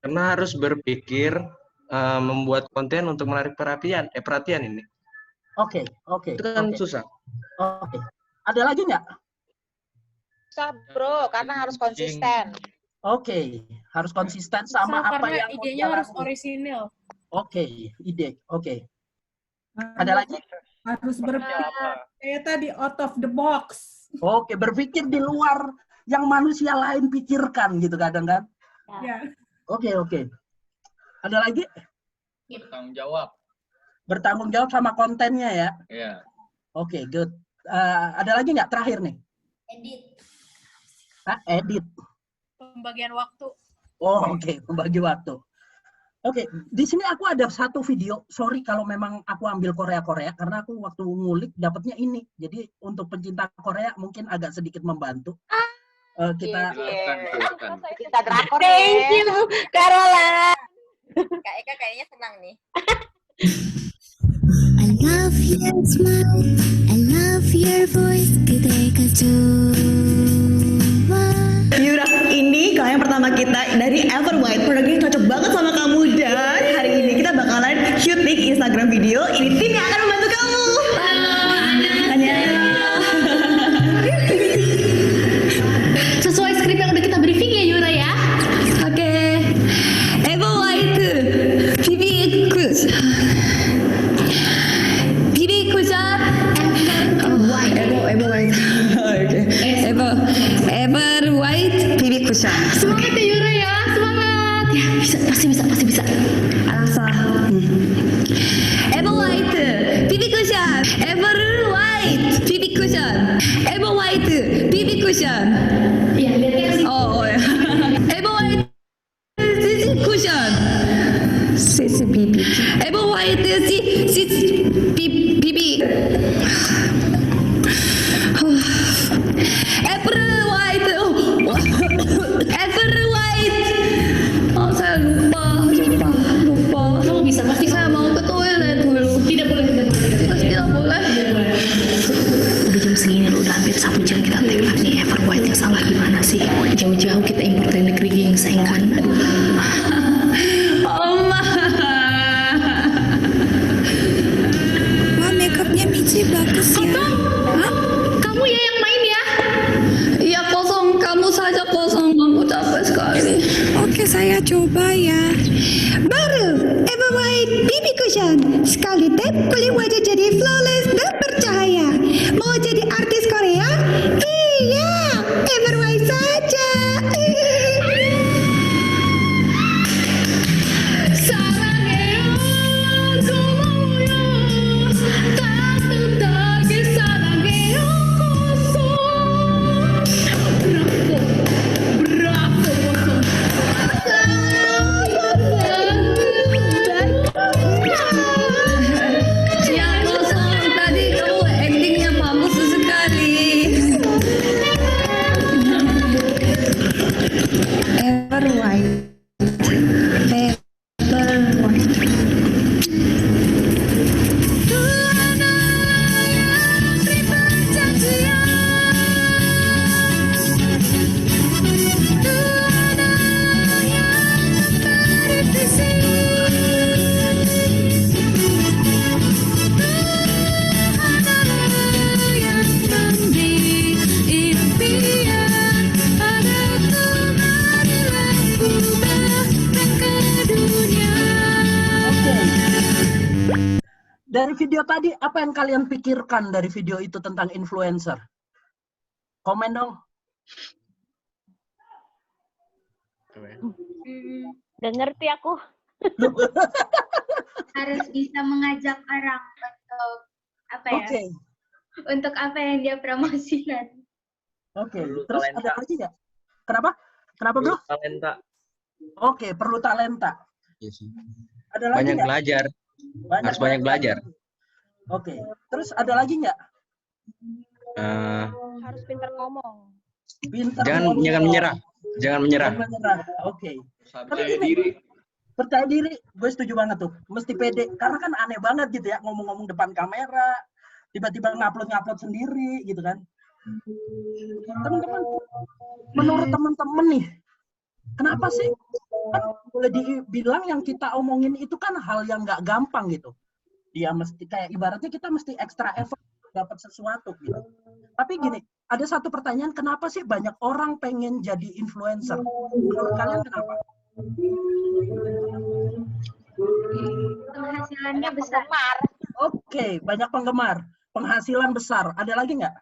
Karena harus berpikir membuat konten untuk menarik perhatian ini. Oke. Itu kan susah. Oke. Ada lagi nggak? Susah, Bro, karena harus konsisten. Oke, harus konsisten sama apa karena yang mau idenya harus dijalani. orisinil. Oke, ide. Oke. Ada lagi? Harus berpikir kayak tadi out of the box. Oke, berpikir di luar yang manusia lain pikirkan gitu kadang kan? Ya. Oke. Ada lagi? Bertanggung jawab. Bertanggung jawab sama kontennya ya? Iya. Oke, good. Ada lagi nggak terakhir nih? Edit. Pembagian waktu. Oh, oke. Membagi waktu. Oke, di sini aku ada satu video. Sorry kalau memang aku ambil Korea-Korea, karena aku waktu ngulik dapatnya ini. Jadi untuk pencinta Korea mungkin agak sedikit membantu. Kita Kita drakor ya. Thank you, Carola. Kak Eka kayaknya senang nih. I love your smile, I love your voice. 그대가 좋아. Yura, ini klien pertama kita dari Everwhite. Produknya cocok banget sama kamu, dan hari ini kita bakalan syuting Instagram video. Ini tim yang akan membantu kamu. Sesuai skrip yang udah kita briefing ya Yura ya. Oke. Everwhite, 비비 쿠션. Everwhite. Oke. Everwhite BB Cushion. Semangat ya Yura ya, semangat. Ya bisa, pasti bisa. Alasa. Everwhite BB Cushion. Everwhite BB Cushion. Everwhite BB Cushion. Iya, lihat ya. Oh ya. Everwhite BB Cushion. Sisi BB. Everwhite sisi BB. Everwhite. Oh, saya lupa. Kamu bisa pasti Saya mau ke toilet dulu. tidak boleh. Tidak boleh. Udah jam segini loh, udah hampir 1 jam kita tembak nih. Everwhite yang salah gimana sih? Jauh-jauh kita impor dari negeri gingseng kan. Oma. Wah, makeupnya Michi bagus ya. Kamu ya yang main ya? Iya kosong, kamu saja kosong. Kamu capek sekali. Oke, saya coba ya. Baru Everwhite BB Cushion. Sekali tap, kulit wajah jadi flawless dan bercahaya. Mau jadi artis Korea? Iya, Everwhite saja. Dari video tadi, apa yang kalian pikirkan dari video itu tentang influencer? Komen dong. Gak ngerti aku. Harus bisa mengajak orang untuk apa ya? Oke. Untuk apa yang dia promosikan. Oke. Terus ada lagi nggak? Kenapa? Kenapa bro? Talenta. Oke, perlu talenta. Ada lagi Banyak nggak? belajar. Harus banyak belajar. Oke. Terus ada lagi nggak? Harus pintar ngomong. Jangan menyerah. Jangan menyerah. Jangan menyerah. Oke. Percaya diri. Percaya diri, gue setuju banget tuh. Mesti pede, karena kan aneh banget gitu ya, ngomong-ngomong depan kamera, tiba-tiba ngupload sendiri gitu kan. Teman-teman, menurut teman-teman nih, kenapa sih? Kan boleh dibilang yang kita omongin itu kan hal yang nggak gampang gitu. Dia mesti kayak ibaratnya kita mesti extra effort dapat sesuatu gitu. Tapi gini, ada satu pertanyaan, kenapa sih banyak orang pengen jadi influencer? Menurut kalian kenapa? Penghasilannya besar. Oke, banyak penggemar. Penghasilan besar. Ada lagi nggak?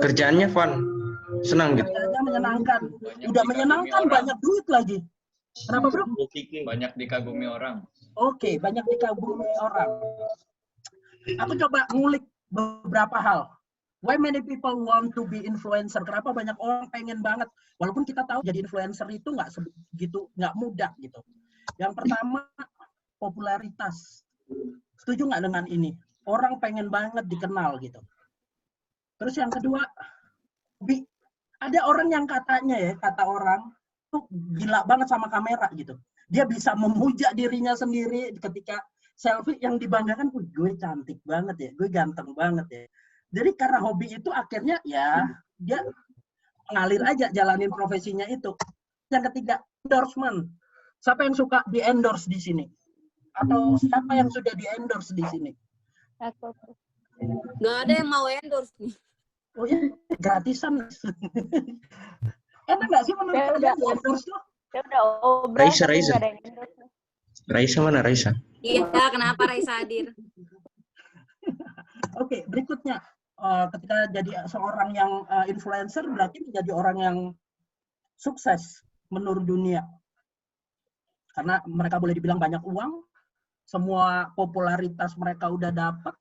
Kerjaannya fun. Senang gitu. Kerjaannya menyenangkan. Udah menyenangkan, banyak duit lagi. Kenapa bro? Banyak dikagumi orang. Oke, banyak dikagumi orang. Aku coba ngulik beberapa hal. Why many people want to be influencer? Kenapa banyak orang pengen banget? Walaupun kita tahu jadi influencer itu nggak mudah gitu. Yang pertama, popularitas. Setuju nggak dengan ini? Orang pengen banget dikenal gitu. Terus yang kedua, ada orang yang katanya ya, kata orang tuh gila banget sama kamera gitu. Dia bisa memuja dirinya sendiri ketika selfie yang dibanggakan, gue cantik banget ya, gue ganteng banget ya. Jadi karena hobi itu akhirnya ya dia ngalir aja jalanin profesinya itu. Yang ketiga, endorsement. Siapa yang suka di-endorse di sini? Atau siapa yang sudah di-endorse di sini? Nggak ada yang mau endorse nih. Oh ya, gratisan. Enak nggak sih menurut kalian di-endorse tuh? Ya udah obrol. Raisa. Raisa mana Raisa? Iya, kenapa Raisa hadir? Oke, berikutnya. Ketika jadi seorang yang influencer berarti menjadi orang yang sukses menurut dunia. Karena mereka boleh dibilang banyak uang, semua popularitas mereka udah dapat,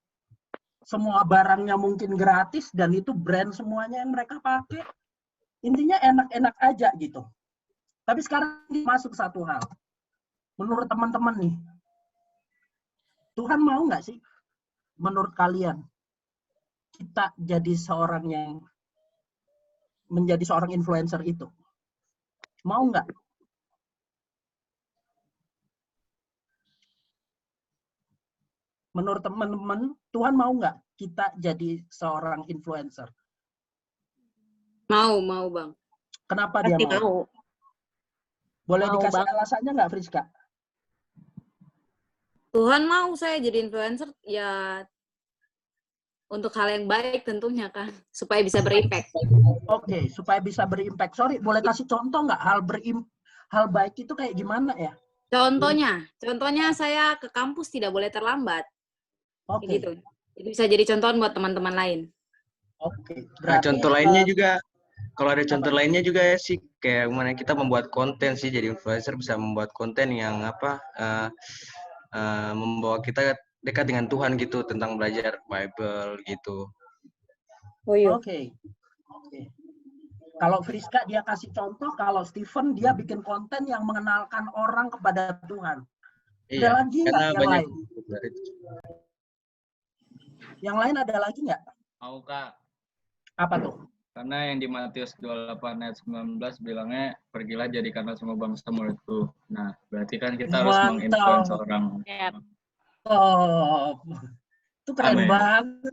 semua barangnya mungkin gratis, dan itu brand semuanya yang mereka pakai. Intinya enak-enak aja gitu. Tapi sekarang masuk satu hal. Menurut teman-teman nih, Tuhan mau nggak sih menurut kalian kita jadi seorang yang menjadi seorang influencer itu? Mau nggak? Menurut teman-teman, Tuhan mau nggak kita jadi seorang influencer? Mau Bang. Kenapa dia mau? Boleh Mau, dikasih Bang. alasannya nggak, Friska? Tuhan mau saya jadi influencer ya untuk hal yang baik tentunya kan, supaya bisa berimpact. Oke, supaya bisa berimpact. Sorry, boleh kasih contoh nggak hal baik itu kayak gimana ya? Contohnya saya ke kampus tidak boleh terlambat. Oke. Gitu. Jadi bisa jadi contohan buat teman-teman lain. Oke. Nah, contoh lainnya juga, kalau ada contoh lainnya juga sih, kayak gimana kita membuat konten sih, jadi influencer bisa membuat konten yang membawa kita dekat dengan Tuhan gitu, tentang belajar Bible gitu. Oke. Kalau Friska dia kasih contoh, kalau Steven dia bikin konten yang mengenalkan orang kepada Tuhan. Ada Iya, lagi nggak karena yang banyak. lain? Yang lain ada lagi nggak? Mau Kak. Apa tuh? Karena yang di Matius 28 ayat 19 bilangnya, pergilah jadikanlah semua bangsa muridku. Nah, berarti kan kita harus menginfluence orang. Oh, itu keren Amin. banget.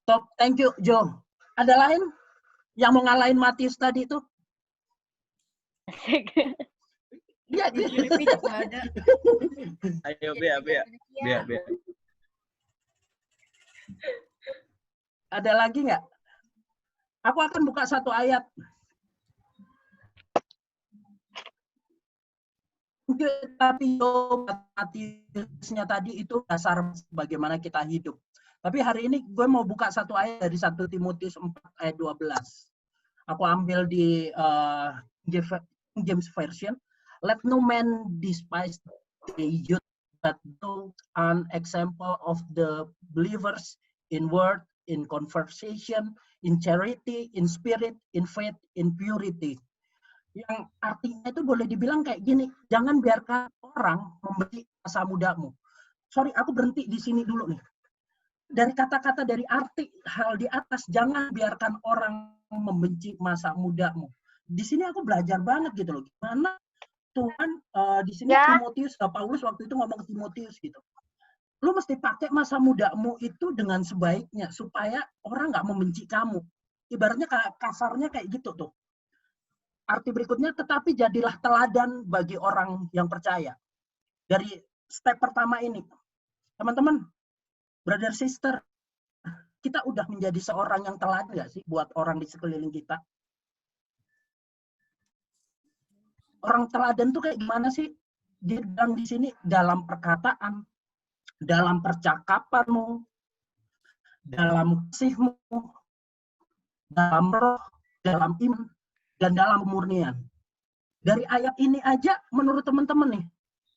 Top, thank you, Jo. Ada lain yang mau ngalahin Matius tadi itu? Iya, ada. Ayo, Bea. Ada lagi nggak? Aku akan buka satu ayat. you Timotiusnya tadi itu dasar bagaimana kita hidup. Tapi hari ini gue mau buka satu ayat dari 1 Timotius 4 ayat 12. Aku ambil di James Version. Let no man despise the youth, but do an example of the believers in word, in conversation, in charity, in spirit, in faith, in purity. Yang artinya itu boleh dibilang kayak gini, jangan biarkan orang memberi masa mudamu. Sorry, aku berhenti di sini dulu nih. Dari kata-kata, dari arti hal di atas, jangan biarkan orang membenci masa mudamu. Di sini aku belajar banget gitu loh. Gimana Tuhan di sini Timotius, Paulus waktu itu ngomong ke Timotius gitu. Lu mesti pakai masa mudamu itu dengan sebaiknya supaya orang nggak membenci kamu. Ibaratnya kasarnya kayak gitu tuh. Arti berikutnya, tetapi jadilah teladan bagi orang yang percaya. Dari step pertama ini, teman-teman, brother sister, kita udah menjadi seorang yang teladan nggak sih buat orang di sekeliling kita? Orang teladan tuh kayak gimana sih? Dia bilang di sini dalam perkataan, dalam percakapanmu, dalam kasihmu, dalam roh, dalam iman, dan dalam kemurnian. Dari ayat ini aja, menurut teman-teman nih,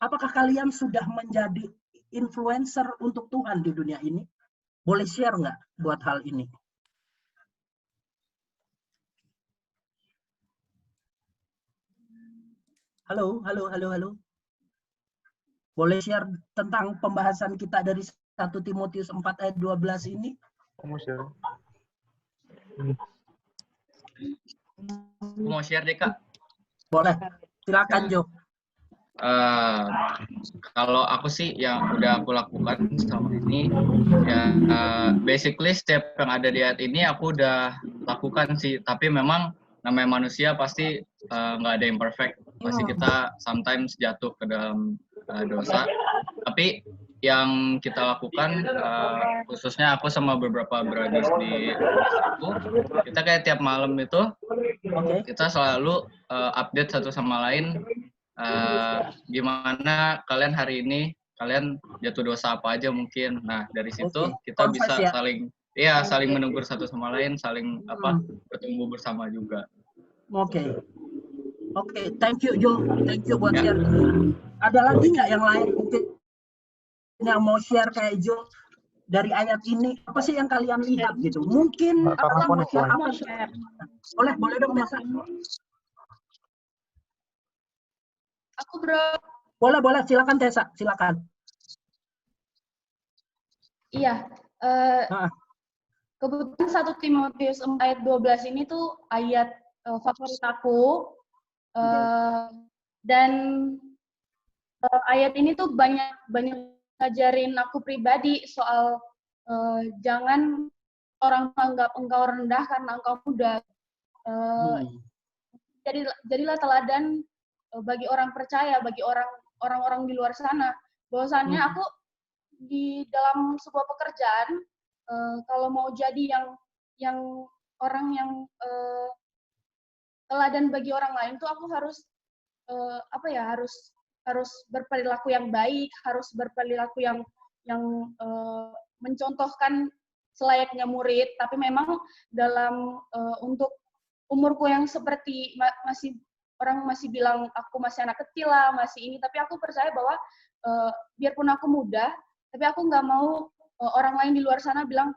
apakah kalian sudah menjadi influencer untuk Tuhan di dunia ini? Boleh share nggak buat hal ini? Halo. Boleh share tentang pembahasan kita dari 1 Timotius 4 ayat 12 ini? Kamu share. Aku mau share deh, Kak. Boleh. Silakan, Jo. Kalau aku sih yang udah aku lakukan selama ini ya basically step yang ada di ayat ini aku udah lakukan sih, tapi memang namanya manusia pasti nggak ada yang perfect, pasti kita sometimes jatuh ke dalam dosa, tapi yang kita lakukan khususnya aku sama beberapa brothers di aku, kita kayak tiap malam itu kita selalu update satu sama lain. Gimana kalian hari ini, kalian jatuh dosa apa aja mungkin. Nah, dari situ kita bisa saling menegur satu sama lain, saling bertumbuh bersama juga. Oke, thank you Jo, thank you buat share. Ada lagi nggak yang lain mungkin yang mau share kayak Jo dari ayat ini? Apa sih yang kalian lihat gitu? Mungkin boleh dong Nesa. Aku bro. Boleh, silakan Tessa, silakan. Iya, kebetulan 1 Timotius 4 ayat 12 ini tuh ayat favorit aku, dan ayat ini tuh banyak ngajarin aku pribadi soal jangan orang menganggap engkau rendah karena engkau muda. Jadilah teladan bagi orang percaya, bagi orang-orang di luar sana, bahwasannya aku di dalam sebuah pekerjaan kalau mau jadi yang orang yang teladan bagi orang lain tuh aku harus harus berperilaku yang baik, harus berperilaku yang mencontohkan selayaknya murid, tapi memang dalam untuk umurku yang seperti orang masih bilang aku masih anak kecil lah, masih ini, tapi aku percaya bahwa biarpun aku muda, tapi aku nggak mau orang lain di luar sana bilang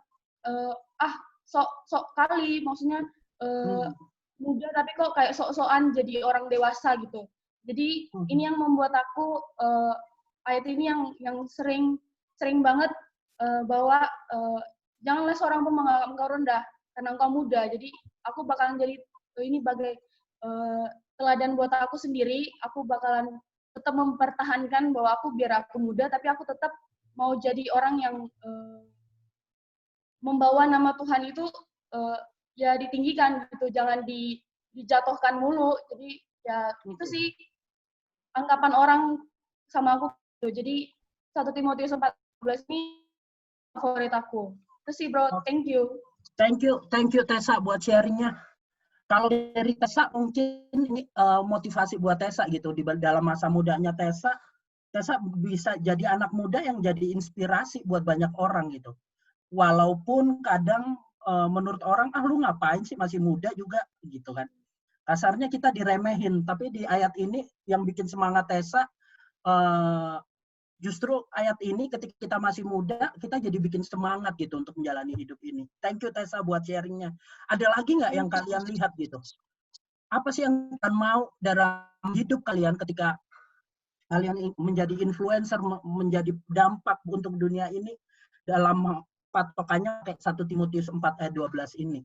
sok kali, maksudnya muda tapi kok kayak sok-sokan jadi orang dewasa gitu. Jadi ini yang membuat aku ayat ini yang sering banget bahwa janganlah seorang pun menganggap engkau rendah karena engkau muda. Jadi aku bakalan jadi ini bagai teladan buat aku sendiri. Aku bakalan tetap mempertahankan bahwa biar aku muda, tapi aku tetap mau jadi orang yang membawa nama Tuhan itu ya ditinggikan gitu, jangan dijatuhkan mulu. Jadi ya itu sih anggapan orang sama aku gitu. Jadi 1 Timotius 14 ini favorit aku. Itu sih bro, thank you. Thank you Tessa buat sharingnya. Kalau dari Tessa mungkin ini motivasi buat Tessa gitu, di dalam masa mudanya Tessa bisa jadi anak muda yang jadi inspirasi buat banyak orang gitu. Walaupun kadang menurut orang, lu ngapain sih masih muda juga gitu kan. Kasarnya kita diremehin, tapi di ayat ini yang bikin semangat Tessa, justru ayat ini ketika kita masih muda, kita jadi bikin semangat gitu untuk menjalani hidup ini. Thank you Tessa buat sharingnya. Ada lagi nggak yang kalian lihat gitu? Apa sih yang kalian mau dalam hidup kalian ketika kalian menjadi influencer, menjadi dampak untuk dunia ini dalam patokannya kayak 1 Timotius 4 ayat 12 ini?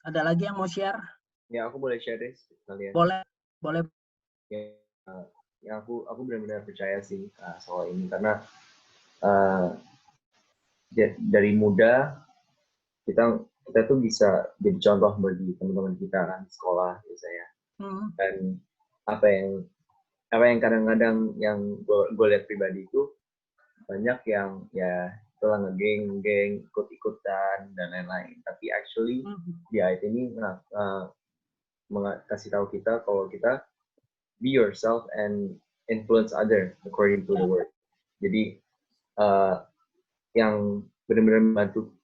Ada lagi yang mau share? Ya, aku boleh share deh kalian. Boleh. Ya, aku benar-benar percaya sih soal ini karena dari muda kita tuh bisa jadi contoh bagi teman-teman kita kan di sekolah biasanya. Dan apa yang kadang-kadang yang gue lihat pribadi itu banyak yang ya itulah ngegeng, ikut-ikutan dan lain-lain. Tapi actually di ayat ini kasih tahu kita kalau kita be yourself and influence other according to the word. Jadi yang benar-benar membantu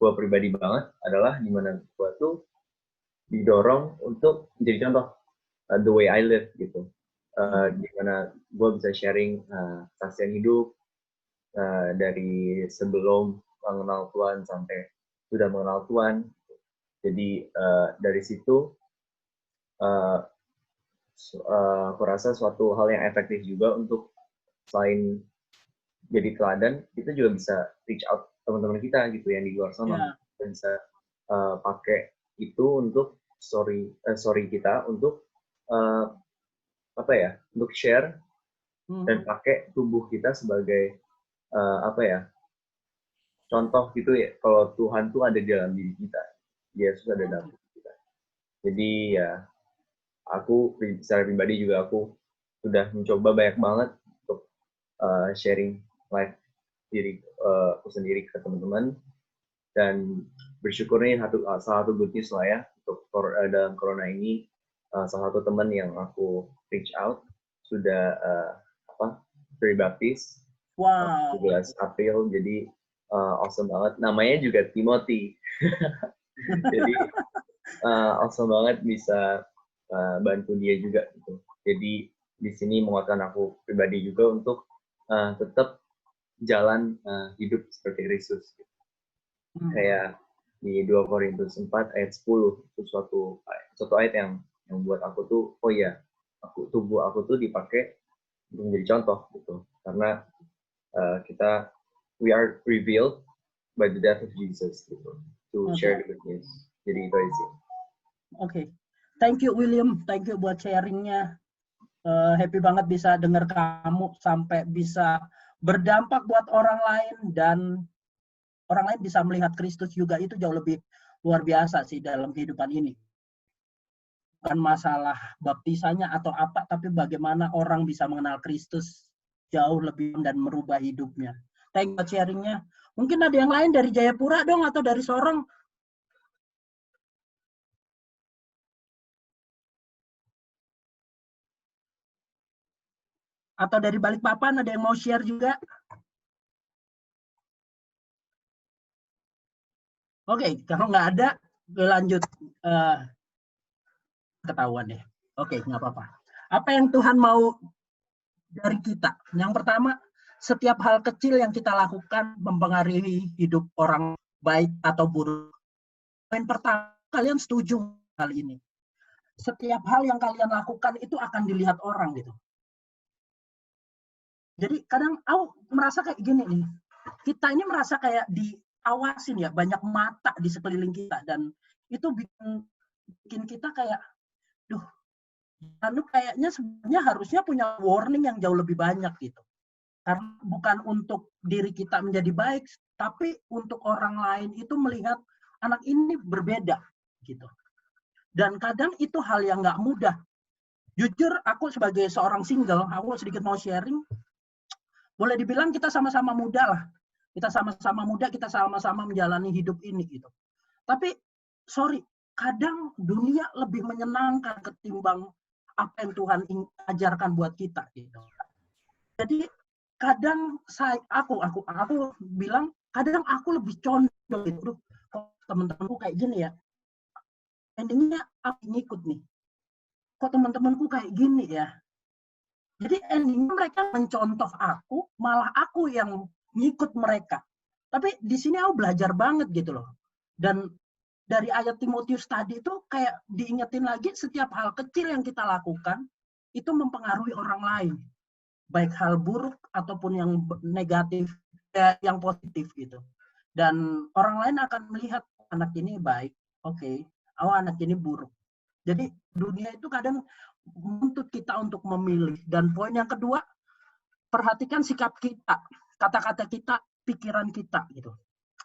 gue pribadi banget adalah dimana gue tuh didorong untuk menjadi contoh the way I live gitu. Dimana gue bisa sharing kesaksian hidup dari sebelum mengenal Tuhan sampai sudah mengenal Tuhan. Jadi dari situ aku rasa suatu hal yang efektif juga untuk selain jadi teladan, kita juga bisa reach out teman-teman kita gitu yang di luar sana. Kita bisa pakai itu untuk story kita untuk untuk share dan pakai tubuh kita sebagai contoh gitu ya. Kalau Tuhan tuh ada di dalam diri kita, Yesus ada dalam diri kita. Jadi ya aku secara pribadi juga aku sudah mencoba banyak banget untuk sharing life aku sendiri ke teman-teman, dan bersyukurnya salah satu good news lah ya untuk dalam corona ini, salah satu teman yang aku reach out sudah baptis 17 April, jadi awesome banget. Namanya juga Timothy. Jadi awesome banget bisa bantu dia juga gitu. Jadi di sini menguatkan aku pribadi juga untuk tetap jalan hidup seperti Kristus. Kayak di 2 Korintus 4 ayat 10 itu suatu ayat yang buat aku tuh tubuh aku tuh dipakai untuk menjadi contoh gitu. Karena we are revealed by the death of Jesus gitu, to share the good news. Jadi itu aja sih. Oke. Thank you William, thank you buat sharingnya. Happy banget bisa dengar kamu sampai bisa berdampak buat orang lain dan orang lain bisa melihat Kristus juga, itu jauh lebih luar biasa sih dalam kehidupan ini. Bukan masalah baptisannya atau apa, tapi bagaimana orang bisa mengenal Kristus jauh lebih dan merubah hidupnya. Thank you buat sharingnya. Mungkin ada yang lain dari Jayapura dong atau dari Sorong? Atau dari Balikpapan ada yang mau share juga? Oke, kalau nggak ada, lanjut. Ketahuan deh. Oke, nggak apa-apa. Apa yang Tuhan mau dari kita? Yang pertama, setiap hal kecil yang kita lakukan mempengaruhi hidup orang baik atau buruk. Poin pertama, kalian setuju hal ini? Setiap hal yang kalian lakukan itu akan dilihat orang gitu. Jadi kadang aku merasa kayak gini nih, kita ini merasa kayak diawasin ya, banyak mata di sekeliling kita, dan itu bikin kita kayak, lalu kayaknya sebenarnya harusnya punya warning yang jauh lebih banyak gitu. Karena bukan untuk diri kita menjadi baik, tapi untuk orang lain itu melihat anak ini berbeda gitu. Dan kadang itu hal yang nggak mudah. Jujur, aku sebagai seorang single, aku sedikit mau sharing. Boleh dibilang kita sama-sama muda lah. Kita sama-sama muda, kita sama-sama menjalani hidup ini gitu. Tapi, sorry, kadang dunia lebih menyenangkan ketimbang apa yang Tuhan ajarkan buat kita gitu. Jadi kadang aku bilang kadang aku lebih condong gitu. Kok teman-temanku kayak gini ya. Endingnya aku ngikut nih. Kok teman-temanku kayak gini ya. Jadi endingnya mereka mencontoh aku, malah aku yang ngikut mereka. Tapi di sini aku belajar banget gitu loh. Dan dari ayat Timotius tadi itu kayak diingetin lagi setiap hal kecil yang kita lakukan itu mempengaruhi orang lain. Baik hal buruk ataupun yang negatif, yang positif gitu. Dan orang lain akan melihat anak ini baik, oke, anak ini buruk. Jadi dunia itu kadang menuntut kita untuk memilih. Dan poin yang kedua, perhatikan sikap kita, kata-kata kita, pikiran kita gitu.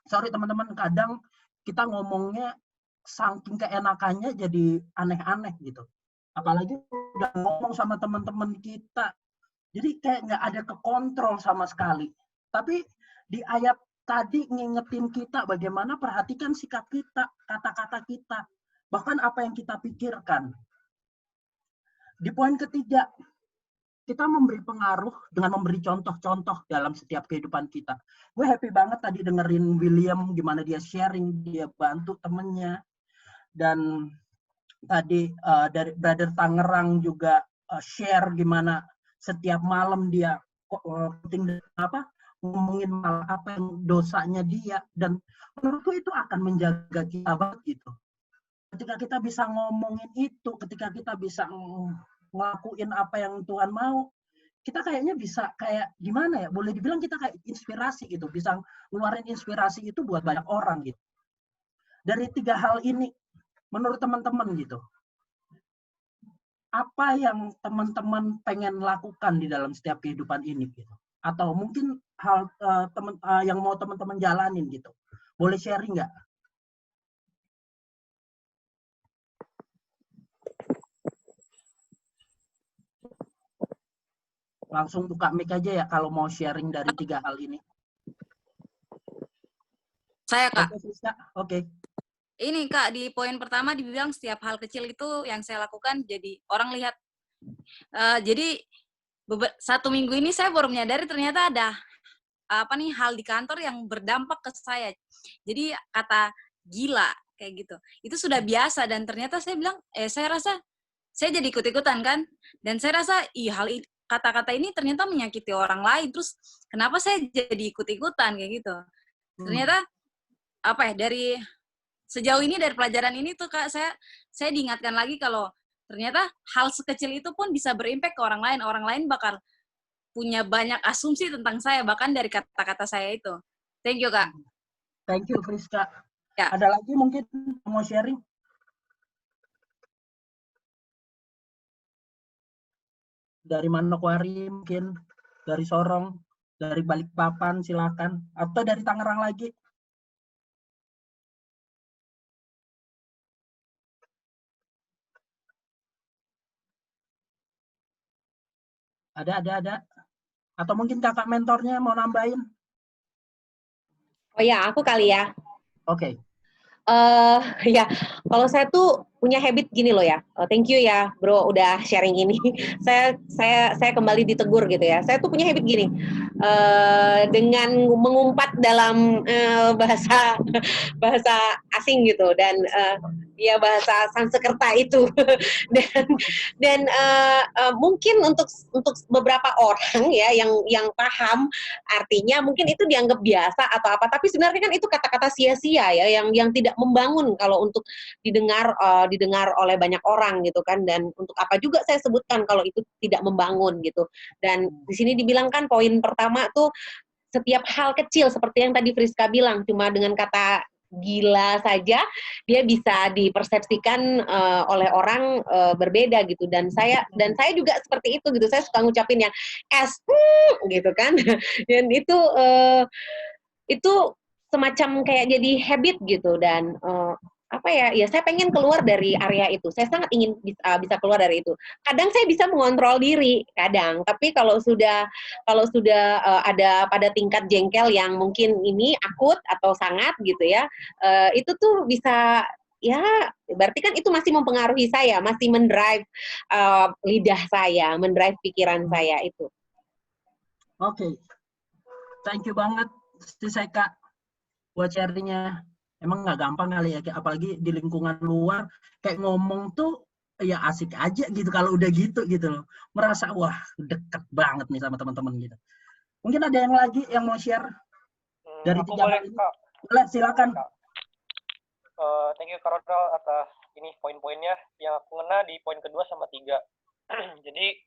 Sorry teman-teman, kadang kita ngomongnya saking keenakannya jadi aneh-aneh gitu. Apalagi udah ngomong sama teman-teman kita, jadi kayak nggak ada kekontrol sama sekali. Tapi di ayat tadi ngingetin kita bagaimana perhatikan sikap kita, kata-kata kita, bahkan apa yang kita pikirkan. Di poin ketiga, kita memberi pengaruh dengan memberi contoh-contoh dalam setiap kehidupan kita. Gue happy banget tadi dengerin William gimana dia sharing, dia bantu temennya. Dan tadi dari Brother Tangerang juga share gimana setiap malam dia ngomongin apa yang dosanya dia. Dan menurutku itu akan menjaga kita banget gitu. Ketika kita bisa ngomongin itu, ketika kita bisa ngelakuin apa yang Tuhan mau, kita kayaknya bisa kayak gimana ya, boleh dibilang kita kayak inspirasi gitu, bisa ngeluarin inspirasi itu buat banyak orang gitu. Dari 3 hal ini, menurut teman-teman gitu, apa yang teman-teman pengen lakukan di dalam setiap kehidupan ini gitu? Atau mungkin hal yang mau teman-teman jalanin gitu, boleh sharing nggak? Langsung buka mic aja ya kalau mau sharing dari 3 hal ini. Saya, Kak. Oke. Ini, Kak, di poin pertama dibilang setiap hal kecil itu yang saya lakukan jadi orang lihat. Jadi 1 minggu ini saya baru menyadari ternyata ada hal di kantor yang berdampak ke saya. Jadi kata gila kayak gitu. Itu sudah biasa dan ternyata saya bilang, saya rasa saya jadi ikut-ikutan kan. Dan saya rasa kata-kata ini ternyata menyakiti orang lain. Terus kenapa saya jadi ikut-ikutan kayak gitu? Ternyata dari sejauh ini dari pelajaran ini tuh Kak, saya diingatkan lagi kalau ternyata hal sekecil itu pun bisa berimpact ke orang lain. Orang lain bakal punya banyak asumsi tentang saya bahkan dari kata-kata saya itu. Thank you, Kak. Thank you, Friska. Ya. Ada lagi mungkin mau sharing? Dari Manokwari mungkin, dari Sorong, dari Balikpapan silakan, atau dari Tangerang lagi. Ada. Atau mungkin kakak mentornya mau nambahin? Oh ya, aku kali ya. Oke. Ya, kalau saya tuh punya habit gini loh ya. Thank you ya, Bro, udah sharing ini. saya kembali ditegur gitu ya. Saya tuh punya habit gini. Dengan mengumpat dalam bahasa asing gitu dan ya bahasa Sanskerta itu dan mungkin untuk beberapa orang ya yang paham artinya mungkin itu dianggap biasa atau apa, tapi sebenarnya kan itu kata-kata sia-sia ya yang tidak membangun kalau untuk didengar oleh banyak orang gitu kan. Dan untuk apa juga saya sebutkan kalau itu tidak membangun gitu. Dan di sini dibilangkan poin pertama tuh setiap hal kecil seperti yang tadi Friska bilang, cuma dengan kata gila saja dia bisa dipersepsikan oleh orang berbeda gitu. Dan saya juga seperti itu gitu. Saya suka ngucapin yang gitu kan. Dan itu semacam kayak jadi habit gitu. Dan saya pengen keluar dari area itu. Saya sangat ingin bisa keluar dari itu. Kadang saya bisa mengontrol diri, kadang. Tapi kalau sudah ada pada tingkat jengkel yang mungkin ini akut atau sangat gitu ya, itu tuh bisa ya berarti kan itu masih mempengaruhi saya, masih mendrive lidah saya, mendrive pikiran saya itu. Oke. Thank you banget Seka buat sharingnya. Emang nggak gampang kali ya, apalagi di lingkungan luar kayak ngomong tuh ya asik aja gitu kalau udah gitu loh. Merasa wah deket banget nih sama teman-teman gitu. Mungkin ada yang lagi yang mau share dari 3 hal ini? Boleh, silakan. Thank you Kak Ronald atas ini poin-poinnya yang aku ngena di poin kedua sama 3. Jadi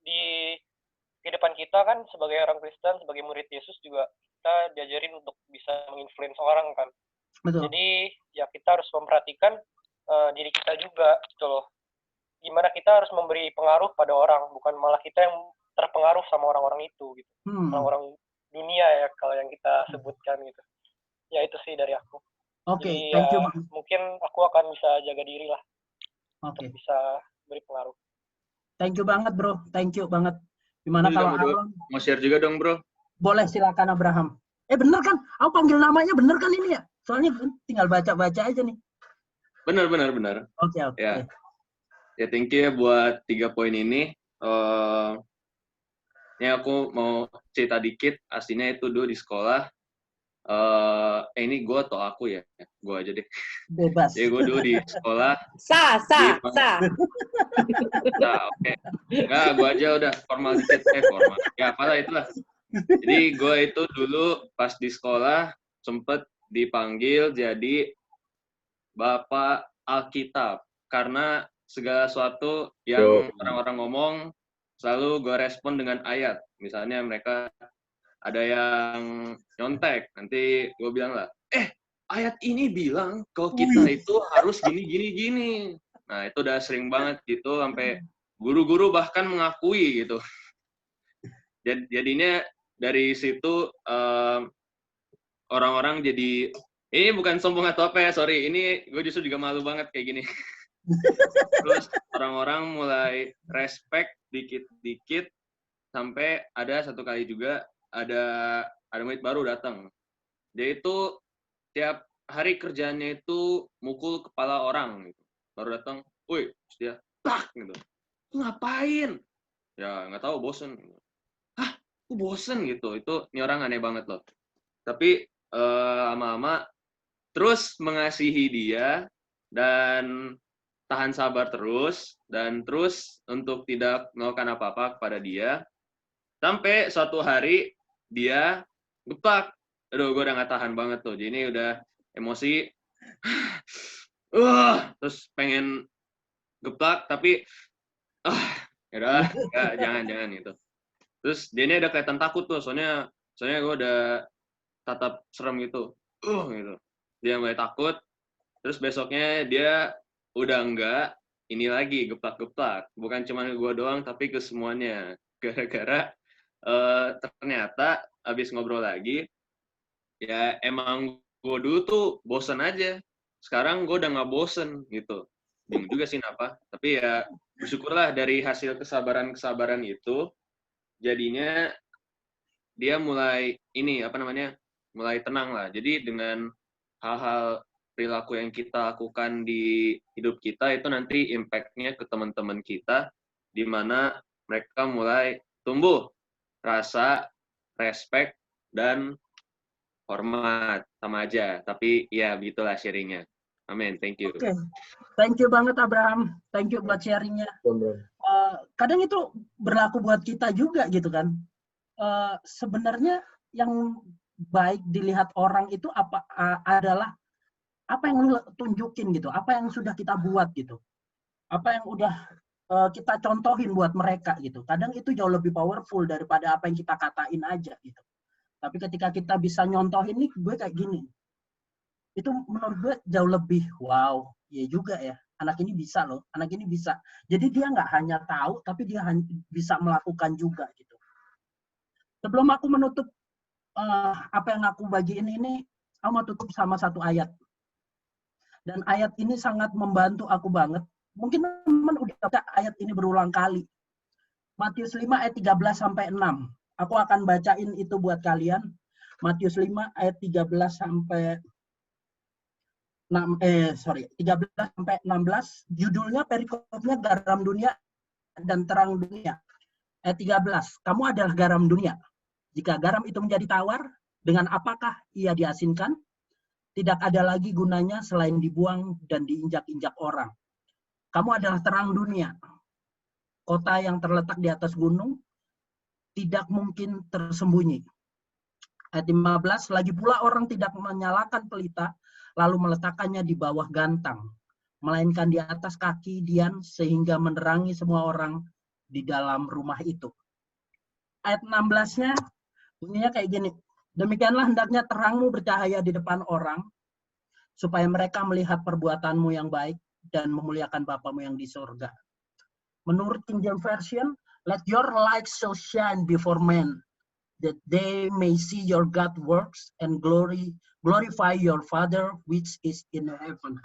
di kehidupan kita kan sebagai orang Kristen, sebagai murid Yesus juga kita diajarin untuk bisa menginfluence orang kan. Betul. Jadi ya kita harus memperhatikan diri kita juga gitu loh. Gimana kita harus memberi pengaruh pada orang, bukan malah kita yang terpengaruh sama orang-orang itu gitu. Orang-orang dunia ya kalau yang kita sebutkan gitu. Ya itu sih dari aku. Oke, jadi thank you. Mungkin aku akan bisa jaga diri lah. Oke. Bisa beri pengaruh. Thank you banget bro, thank you banget. Gimana kalau Aaron? Mau share juga dong bro? Boleh, silakan Abraham. Bener kan? Aku panggil namanya bener kan ini ya? Soalnya tinggal baca-baca aja nih. Benar. Oke. Ya, thank you ya buat 3 poin ini. Ini aku mau cerita dikit. Aslinya itu dulu di sekolah. Ini gue atau aku ya? Gue aja deh. Bebas. Jadi gue dulu di sekolah. Sa. Oke. Enggak, gue aja udah formal dikit. Formal. Ya, apalah itulah. Jadi gue itu dulu pas di sekolah sempet dipanggil jadi Bapak Alkitab. Karena segala sesuatu yang orang-orang ngomong selalu gue respon dengan ayat. Misalnya mereka ada yang nyontek, nanti gue bilang lah, ayat ini bilang kalau kita itu harus gini. Nah itu udah sering banget gitu, sampai guru-guru bahkan mengakui gitu. Jadinya dari situ orang-orang jadi, ini bukan sombong atau apa ya, sorry, ini gue justru juga malu banget kayak gini. Terus orang-orang mulai respect dikit-dikit, sampai ada satu kali juga ada murid baru datang. Dia itu tiap hari kerjaannya itu mukul kepala orang gitu. Baru datang, woi, dia tak gitu. Ngapain? Ya nggak tahu, bosen. Hah, aku bosen gitu. Itu ini orang aneh banget loh. Tapi lama-lama terus mengasihi dia dan tahan sabar terus dan terus untuk tidak melakukan apa-apa kepada dia. Sampai suatu hari dia gepak. Aduh, gue udah gak tahan banget tuh. Jadi ini udah emosi. Terus pengen geplak, tapi yaudah, jangan gitu. Terus dia ini udah kelihatan takut tuh, soalnya gue udah tatap serem gitu. Gitu. Dia mulai takut. Terus besoknya dia udah enggak ini lagi geplak-geplak. Bukan cuma gue doang, tapi ke semuanya. Gara-gara ternyata abis ngobrol lagi, ya emang gue dulu tuh bosen aja. Sekarang gue udah nggak bosen gitu. Bingung juga sih kenapa. Tapi ya bersyukurlah dari hasil kesabaran itu, jadinya dia mulai mulai tenang lah. Jadi dengan hal-hal perilaku yang kita lakukan di hidup kita itu nanti impact-nya ke teman-teman kita, di mana mereka mulai tumbuh rasa respect dan hormat, sama aja. Tapi ya begitulah sharingnya. Amin, thank you. Oke. Thank you banget Abraham. Thank you buat sharingnya. Kadang itu berlaku buat kita juga gitu kan. Sebenarnya yang baik dilihat orang itu adalah apa yang lu tunjukin gitu, apa yang sudah kita buat gitu, apa yang udah kita contohin buat mereka gitu. Kadang itu jauh lebih powerful daripada apa yang kita katain aja gitu. Tapi ketika kita bisa nyontohin nih, gue kayak gini, itu menurut gue jauh lebih wow. Ya juga ya, anak ini bisa loh, anak ini bisa. Jadi dia nggak hanya tahu, tapi dia bisa melakukan juga gitu. Sebelum aku menutup apa yang aku bagiin ini, aku mau tutup sama satu ayat. Dan ayat ini sangat membantu aku banget. Mungkin teman-teman udah baca ayat ini berulang kali. Matius 5 ayat 13-6. Aku akan bacain itu buat kalian. Matius 5 ayat 13 sampai 13 sampai 16, judulnya perikopnya garam dunia dan terang dunia. Ayat 13, kamu adalah garam dunia. Jika garam itu menjadi tawar, dengan apakah ia diasinkan? Tidak ada lagi gunanya selain dibuang dan diinjak-injak orang. Kamu adalah terang dunia. Kota yang terletak di atas gunung tidak mungkin tersembunyi. Ayat 15, lagi pula orang tidak menyalakan pelita lalu meletakkannya di bawah gantang, melainkan di atas kaki dian sehingga menerangi semua orang di dalam rumah itu. Ayat 16-nya bunyinya kayak gini. Demikianlah hendaknya terangmu bercahaya di depan orang, supaya mereka melihat perbuatanmu yang baik dan memuliakan Bapamu yang di surga. Menurut King James Version, let your light so shine before men, that they may see your good works and glorify your Father which is in heaven.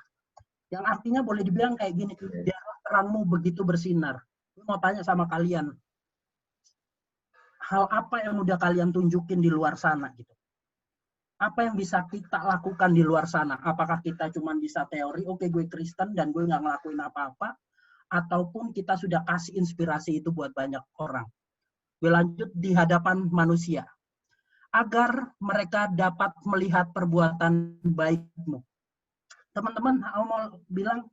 Yang artinya boleh dibilang kayak gini, biarlah terangmu begitu bersinar. Gue mau tanya sama kalian, hal apa yang udah kalian tunjukin di luar sana gitu? Apa yang bisa kita lakukan di luar sana? Apakah kita cuma bisa teori, oke gue Kristen dan gue nggak ngelakuin apa-apa, ataupun kita sudah kasih inspirasi itu buat banyak orang? Gue lanjut di hadapan manusia, agar mereka dapat melihat perbuatan baikmu. Teman-teman, aku mau bilang,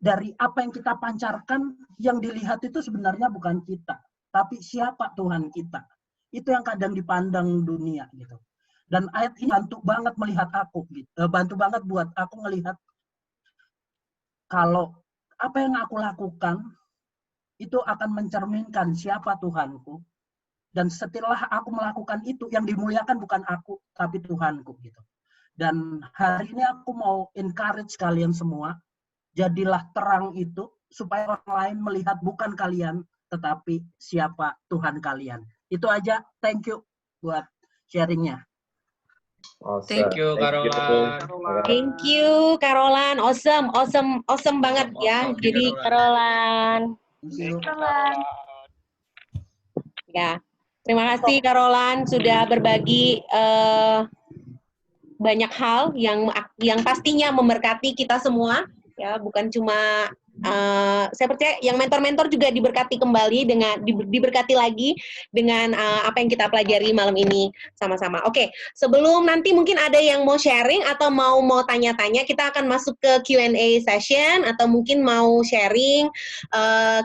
dari apa yang kita pancarkan, yang dilihat itu sebenarnya bukan kita, tapi siapa Tuhan kita. Itu yang kadang dipandang dunia gitu. Dan ayat ini bantu banget melihat aku, gitu. Bantu banget buat aku ngelihat kalau apa yang aku lakukan itu akan mencerminkan siapa Tuhanku. Dan setelah aku melakukan itu, yang dimuliakan bukan aku, tapi Tuhanku gitu. Dan hari ini aku mau encourage kalian semua, jadilah terang itu supaya orang lain melihat bukan kalian, tetapi siapa Tuhan kalian. Itu aja. Thank you buat sharingnya. Awesome. Thank you, Carolan. Thank you, Carolan. Awesome banget ya. Jadi Carolan. Ya, terima kasih Carolan sudah berbagi banyak hal yang pastinya memberkati kita semua. Ya, bukan cuma saya percaya yang mentor-mentor juga diberkati kembali dengan diberkati lagi dengan apa yang kita pelajari malam ini sama-sama. Oke, sebelum nanti mungkin ada yang mau sharing atau mau tanya-tanya, kita akan masuk ke Q&A session atau mungkin mau sharing.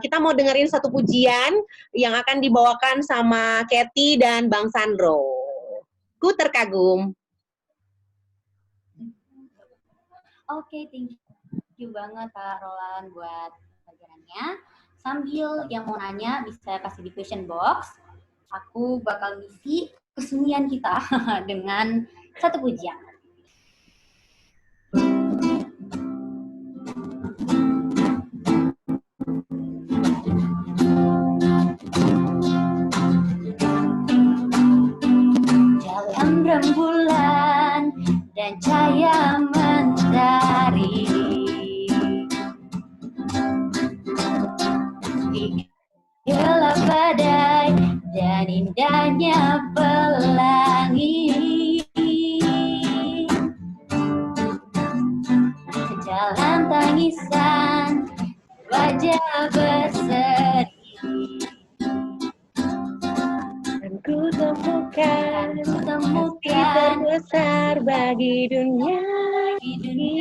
Kita mau dengerin satu pujian yang akan dibawakan sama Kathy dan Bang Sandro. Ku terkagum. Oke, thank you banget Kak Roland buat pelajarannya. Sambil yang mau nanya bisa kasih di question box. Aku bakal ngisi kesunyian kita dengan satu pujian. Jalan rembulan dan cahaya mentari, gelap badai dan indahnya pelangi, jalan tangisan wajah berseri, dan ku temukan terbesar bagi dunia ini.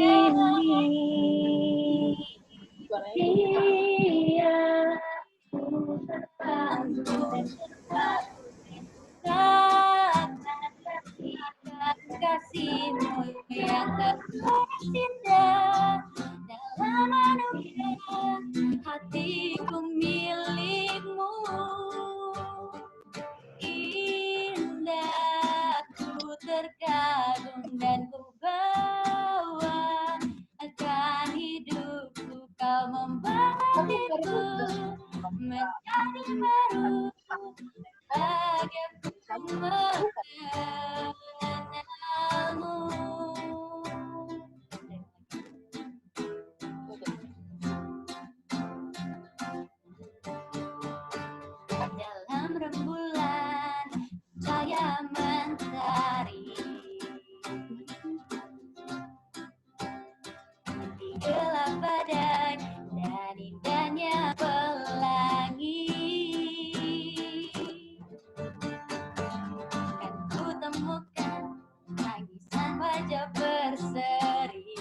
Dia kasih-Kasih-Mu yang terindah dalam anugerah hatiku milik-Mu. Indah ku terkagum dan ku bawa akan hidupku, Kau membangkitku menjadi baru bagai mengenalmu. Dalam rembulan cahaya mentari, gelap badai dan indahnya pelangi. Kan ku temukan tangisan wajah berseri.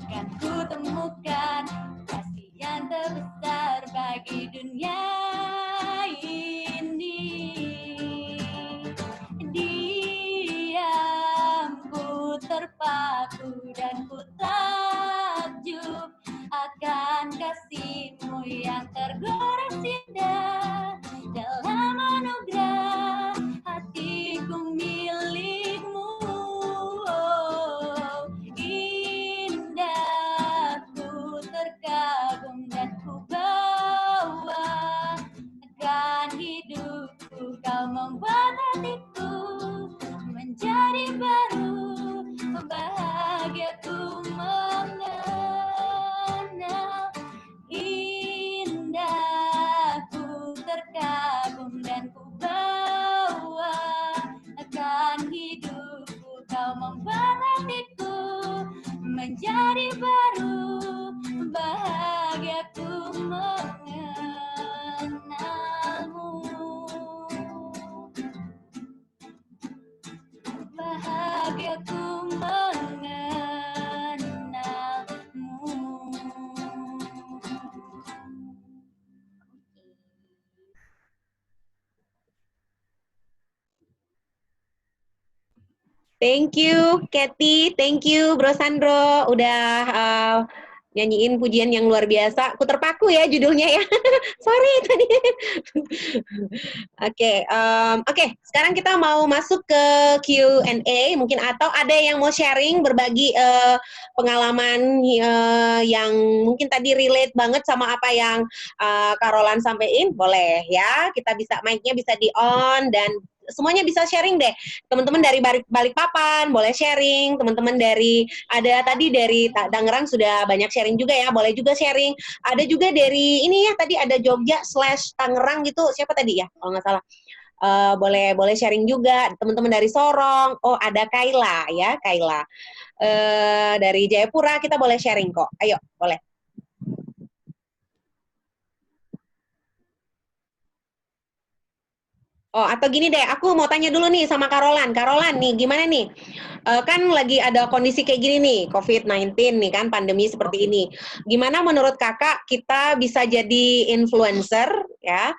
Kan ku temukan kasih yang terbesar bagi dunia ini. Diamku terpaku dan ku takjub akan kasihmu yang tergores indah dalam anugerah hatiku milikmu. Oh, indah ku terkagum dan ku bawa akan hidupku. Kau membuat hatiku menjadi baru, bahagiaku mengenal. Indah ku terkagum dan ku bawa akan hidupku. Kau membuat hatiku menjadi baru, bahagiaku mengenalmu. Bahagiaku mengenalmu. Thank you, Kathy. Thank you, Bro Sandro. Udah nyanyiin pujian yang luar biasa. Ku terpaku ya judulnya ya. Sorry tadi. Oke, sekarang kita mau masuk ke Q&A mungkin, atau ada yang mau sharing, berbagi pengalaman yang mungkin tadi relate banget sama apa yang Kak Roland sampaikan, boleh ya. Kita bisa, mic-nya bisa di on dan semuanya bisa sharing deh. Teman-teman dari Balikpapan boleh sharing, teman-teman dari, ada tadi dari Tangerang sudah banyak sharing juga ya, boleh juga sharing. Ada juga dari ini ya, tadi ada Jogja/Tangerang gitu, siapa tadi ya kalau nggak salah. Boleh sharing juga. Teman-teman dari Sorong, oh ada Kaila ya, Kaila. Dari Jayapura kita boleh sharing kok. Ayo, boleh. Oh, atau gini deh, aku mau tanya dulu nih sama Karolan. Karolan nih, gimana nih? Kan lagi ada kondisi kayak gini nih, COVID-19 nih kan, pandemi seperti ini. Gimana menurut kakak kita bisa jadi influencer ya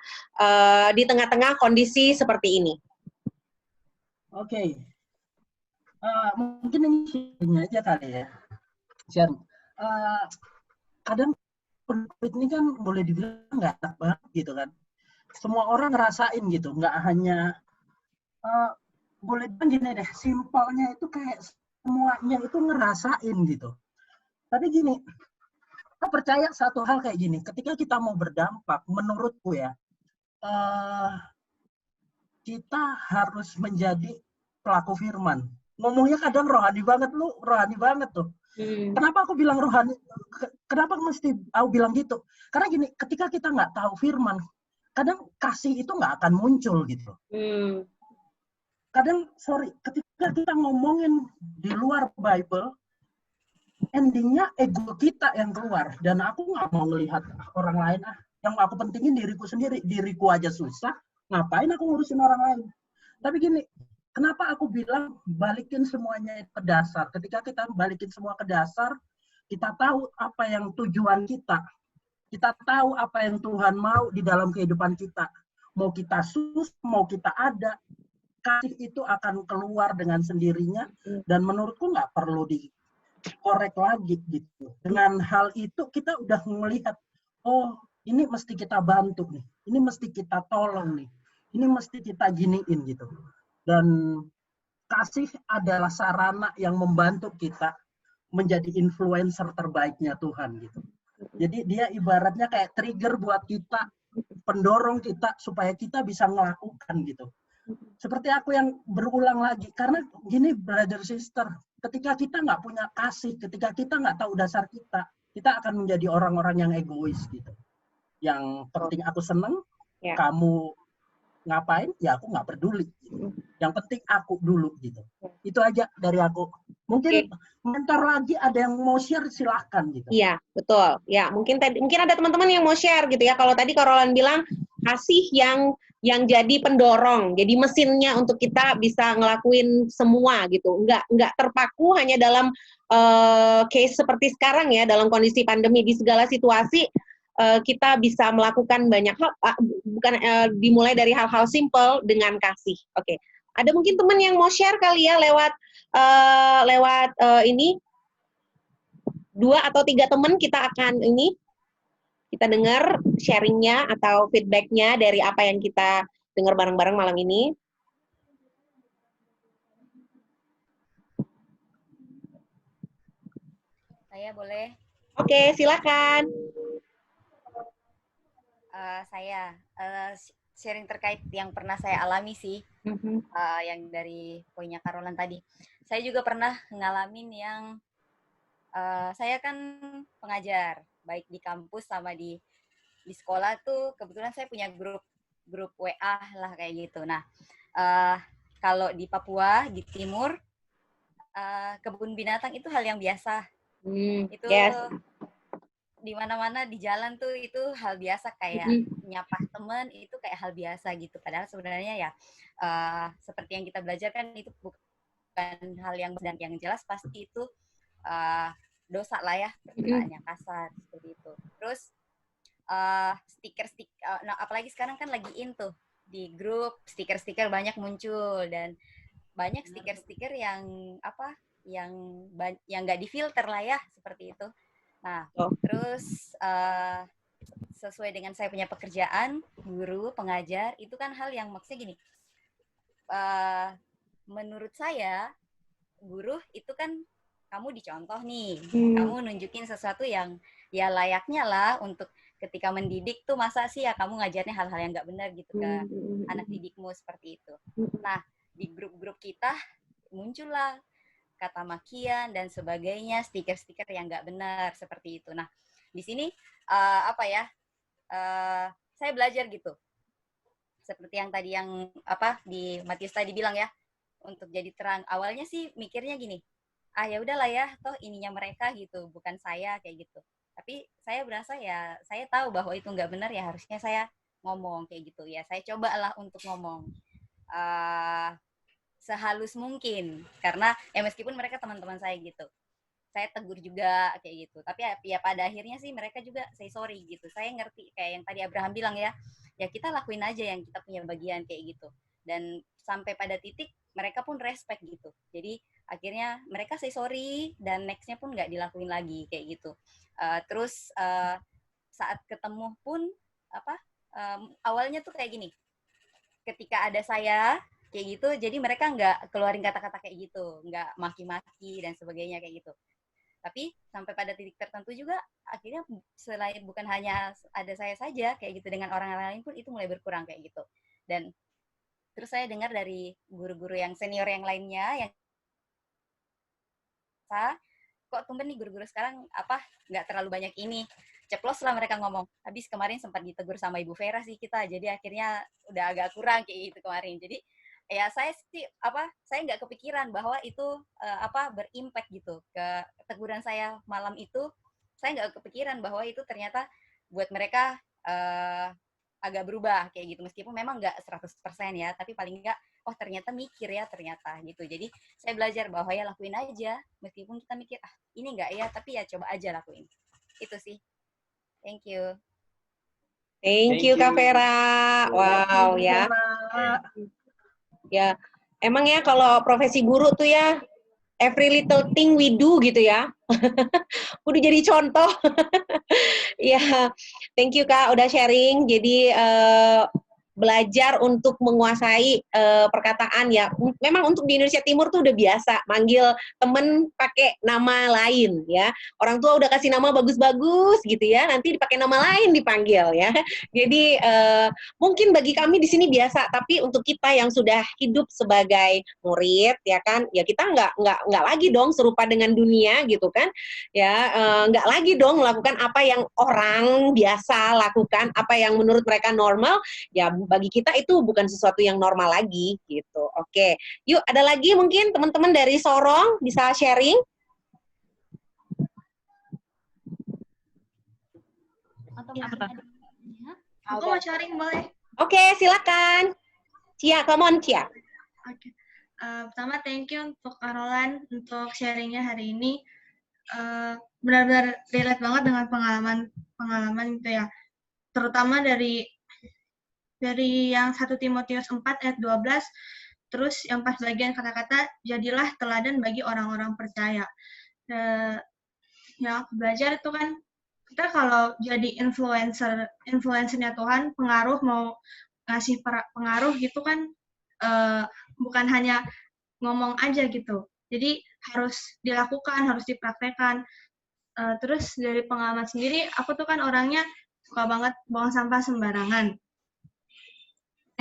di tengah-tengah kondisi seperti ini? Oke. Mungkin ini aja kali ya. Sharing. Kadang COVID ini kan boleh dibilang nggak enak banget gitu kan. Semua orang ngerasain gitu, nggak hanya boleh bilang gini deh, simpelnya itu kayak semuanya itu ngerasain gitu. Tapi gini, aku percaya satu hal kayak gini, ketika kita mau berdampak, menurutku ya, kita harus menjadi pelaku firman. Ngomongnya kadang rohani banget, lu rohani banget tuh. Kenapa aku bilang rohani? Kenapa mesti aku bilang gitu? Karena gini, ketika kita nggak tahu firman, kadang kasih itu nggak akan muncul gitu. Kadang, ketika kita ngomongin di luar Bible, endingnya ego kita yang keluar. Dan aku nggak mau melihat orang lain. Yang aku pentingin diriku sendiri. Diriku aja susah, ngapain aku ngurusin orang lain? Tapi gini, kenapa aku bilang balikin semuanya ke dasar? Ketika kita balikin semua ke dasar, kita tahu apa yang tujuan kita. Kita tahu apa yang Tuhan mau di dalam kehidupan kita. Mau kita susah, mau kita ada, kasih itu akan keluar dengan sendirinya. Dan menurutku nggak perlu dikorek lagi gitu. Dengan hal itu kita udah melihat, oh ini mesti kita bantu nih, ini mesti kita tolong nih, ini mesti kita giniin gitu. Dan kasih adalah sarana yang membantu kita menjadi influencer terbaiknya Tuhan gitu. Jadi dia ibaratnya kayak trigger buat kita, pendorong kita supaya kita bisa melakukan gitu. Seperti aku yang berulang lagi, karena gini brother sister, ketika kita nggak punya kasih, ketika kita nggak tahu dasar kita akan menjadi orang-orang yang egois gitu. Yang penting aku seneng, kamu ngapain, ya aku nggak peduli. Gitu. Yang penting aku dulu gitu. Itu aja dari aku. Mungkin mentor lagi ada yang mau share, silahkan gitu. Iya, betul. Ya, mungkin ada teman-teman yang mau share gitu ya. Kalau tadi Roland bilang kasih yang jadi pendorong, jadi mesinnya untuk kita bisa ngelakuin semua gitu. Enggak terpaku hanya dalam case seperti sekarang ya, dalam kondisi pandemi. Di segala situasi kita bisa melakukan banyak hal, bukan dimulai dari hal-hal simple dengan kasih. Oke. Ada mungkin teman yang mau share kali ya lewat ini 2 atau 3 teman kita akan kita dengar sharingnya atau feedbacknya dari apa yang kita dengar bareng-bareng malam ini. Saya boleh? Oke, silakan. Saya sharing terkait yang pernah saya alami sih, yang dari poinnya Carolan tadi. Saya juga pernah ngalamin yang saya kan pengajar, baik di kampus sama di sekolah tuh kebetulan saya punya grup WA lah kayak gitu. Nah, kalau di Papua di timur kebun binatang itu hal yang biasa. Itu di mana-mana di jalan tuh itu hal biasa kayak nyapa teman itu kayak hal biasa gitu. Padahal sebenarnya ya seperti yang kita belajar kan itu bukan hal yang dan yang jelas pasti itu dosa lah ya, perkataannya kasar seperti itu. Terus stiker-stiker, nah apalagi sekarang kan lagi in tuh di grup stiker-stiker banyak muncul dan banyak stiker-stiker yang yang nggak difilter lah ya seperti itu. Nah terus sesuai dengan saya punya pekerjaan guru pengajar itu kan hal yang maksudnya gini, menurut saya guru itu kan kamu dicontoh nih, kamu nunjukin sesuatu yang ya layaknya lah untuk ketika mendidik tuh masa sih ya kamu ngajarnya hal-hal yang nggak benar gitu ke anak didikmu seperti itu. Nah di grup-grup kita muncullah kata makian dan sebagainya, stiker-stiker yang nggak benar seperti itu. Nah di sini saya belajar gitu, seperti yang tadi di Matius tadi bilang ya, untuk jadi terang. Awalnya sih mikirnya gini, ya udahlah ya, toh ininya mereka gitu, bukan saya kayak gitu. Tapi saya berasa ya, saya tahu bahwa itu nggak benar ya harusnya saya ngomong kayak gitu ya. Saya cobalah untuk ngomong sehalus mungkin, karena ya meskipun mereka teman-teman saya gitu, saya tegur juga kayak gitu. Tapi ya pada akhirnya sih mereka juga say sorry gitu. Saya ngerti kayak yang tadi Abraham bilang ya kita lakuin aja yang kita punya bagian kayak gitu. Dan sampai pada titik mereka pun respect gitu. Jadi akhirnya mereka say sorry dan nextnya pun nggak dilakuin lagi kayak gitu. Terus saat ketemu pun awalnya tuh kayak gini, ketika ada saya kayak gitu, jadi mereka nggak keluarin kata-kata kayak gitu, nggak maki-maki dan sebagainya kayak gitu. Tapi sampai pada titik tertentu juga akhirnya selain bukan hanya ada saya saja kayak gitu, dengan orang lain pun itu mulai berkurang kayak gitu. Dan terus saya dengar dari guru-guru yang senior yang lainnya yang kok tumben nih guru-guru sekarang nggak terlalu banyak ini, ceplos lah mereka ngomong. Habis kemarin sempat ditegur sama Ibu Vera sih kita, jadi akhirnya udah agak kurang kayak gitu kemarin. Jadi ya saya sih saya nggak kepikiran bahwa itu berimpact gitu ke teguran saya malam itu. Saya nggak kepikiran bahwa itu ternyata buat mereka agak berubah kayak gitu, meskipun memang nggak 100% ya, tapi paling nggak ternyata mikir ya ternyata gitu. Jadi saya belajar bahwa ya lakuin aja meskipun kita mikir ini nggak ya, tapi ya coba aja lakuin. Itu sih. Thank you. Thank you Kak Vera. Wow ya. Ya, emang ya kalau profesi guru tuh ya every little thing we do gitu ya. Udah jadi contoh. Ya, thank you Kak udah sharing. Jadi belajar untuk menguasai perkataan ya. Memang untuk di Indonesia Timur tuh udah biasa manggil temen pakai nama lain ya. Orang tua udah kasih nama bagus-bagus gitu ya, nanti dipakai nama lain dipanggil ya. Jadi mungkin bagi kami di sini biasa, tapi untuk kita yang sudah hidup sebagai murid ya kan, ya kita nggak lagi dong serupa dengan dunia gitu kan. Ya nggak lagi dong melakukan apa yang orang biasa lakukan, apa yang menurut mereka normal, ya bagi kita itu bukan sesuatu yang normal lagi gitu. Oke, yuk ada lagi mungkin teman-teman dari Sorong bisa sharing? Aku mau sharing boleh? Oke, silakan. Cia, come on Cia. Oke. Pertama thank you untuk Carolan untuk sharingnya hari ini. Benar-benar relate banget dengan pengalaman gitu ya. Terutama dari yang 1 Timotius 4 ayat 12, terus yang pas bagian kata-kata, jadilah teladan bagi orang-orang percaya. Yang aku belajar itu kan, kita kalau jadi influencernya Tuhan, pengaruh, mau ngasih pengaruh gitu kan, bukan hanya ngomong aja gitu. Jadi harus dilakukan, harus dipraktekkan. Terus dari pengalaman sendiri, aku tuh kan orangnya suka banget buang sampah sembarangan.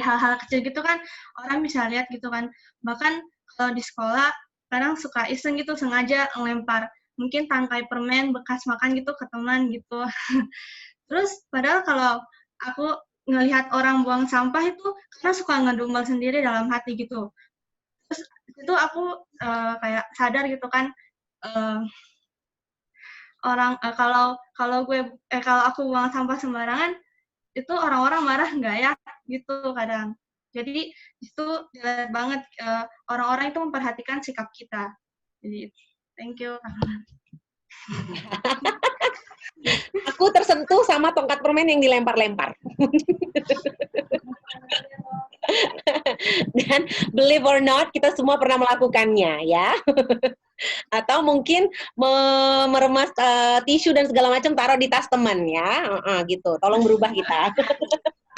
Hal-hal kecil gitu kan orang bisa lihat gitu kan. Bahkan kalau di sekolah kadang suka iseng gitu, sengaja ngelempar mungkin tangkai permen bekas makan gitu ke teman gitu. Terus padahal kalau aku ngelihat orang buang sampah itu karena suka ngedumel sendiri dalam hati gitu. Terus itu aku kayak sadar gitu kan, kalau aku buang sampah sembarangan itu orang-orang marah nggak ya gitu kadang. Jadi itu dilihat banget orang-orang itu memperhatikan sikap kita. Jadi thank you. Aku tersentuh sama tongkat permen yang dilempar-lempar. Dan believe or not, kita semua pernah melakukannya ya. Atau mungkin meremas tisu dan segala macam taruh di tas teman ya, gitu. Tolong berubah kita.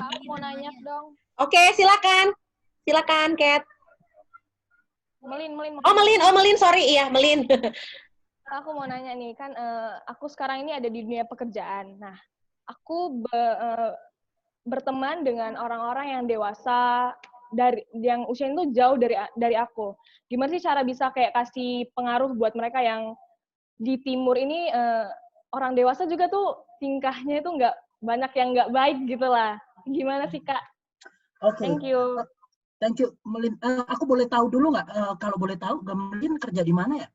Aku mau nanya dong. Oke, silakan, Kat. Melin, sorry, iya Melin. Aku mau nanya nih, kan aku sekarang ini ada di dunia pekerjaan. Nah, aku berteman dengan orang-orang yang dewasa, yang usianya itu jauh dari aku. Gimana sih cara bisa kayak kasih pengaruh buat mereka yang di timur ini, orang dewasa juga tuh tingkahnya itu nggak banyak yang nggak baik gitu lah. Gimana sih Kak? Oke. Thank you. Thank you, Melin. Aku boleh tahu dulu nggak? Kalau boleh tahu, Melin kerja di mana ya?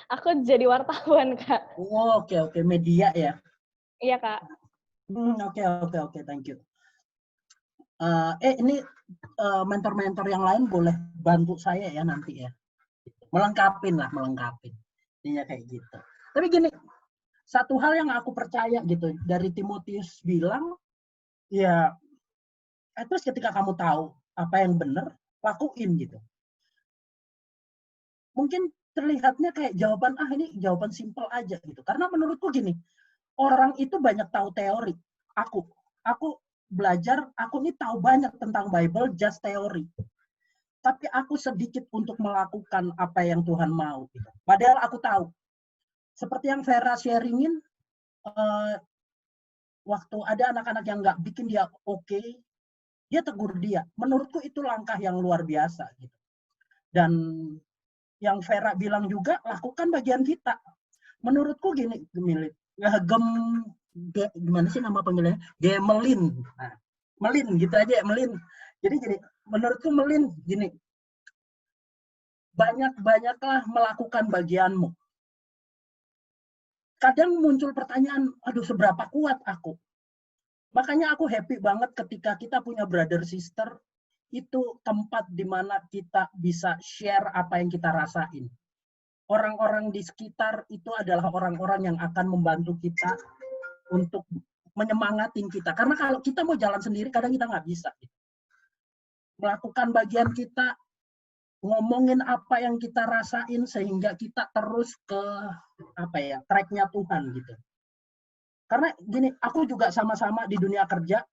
Aku jadi wartawan Kak. Oh, oke, media ya. Iya Kak. Oke, thank you. Ini mentor-mentor yang lain boleh bantu saya ya nanti ya. Melengkapin. Intinya kayak gitu. Tapi gini, satu hal yang aku percaya gitu, dari Timotius bilang, ya, terus ketika kamu tahu apa yang benar, lakuin gitu. Mungkin terlihatnya kayak jawaban, ini jawaban simpel aja gitu. Karena menurutku gini, orang itu banyak tahu teori. Aku belajar, aku ini tahu banyak tentang Bible, just teori. Tapi aku sedikit untuk melakukan apa yang Tuhan mau. Gitu. Padahal aku tahu. Seperti yang Vera sharingin, waktu ada anak-anak yang nggak bikin dia oke, dia tegur dia. Menurutku itu langkah yang luar biasa. Gitu. Dan yang Vera bilang juga, lakukan bagian kita. Menurutku gini, gimana sih nama panggilannya? Melin. Nah, Melin gitu aja, Melin. Jadi gini, menurutku Melin gini, banyak-banyaklah melakukan bagianmu. Kadang muncul pertanyaan, aduh seberapa kuat aku. Makanya aku happy banget ketika kita punya brother sister, itu tempat di mana kita bisa share apa yang kita rasain. Orang-orang di sekitar itu adalah orang-orang yang akan membantu kita untuk menyemangatin kita. Karena kalau kita mau jalan sendiri, kadang kita nggak bisa. Melakukan bagian kita, ngomongin apa yang kita rasain sehingga kita terus ke track-nya Tuhan gitu. Karena gini, aku juga sama-sama di dunia kerja.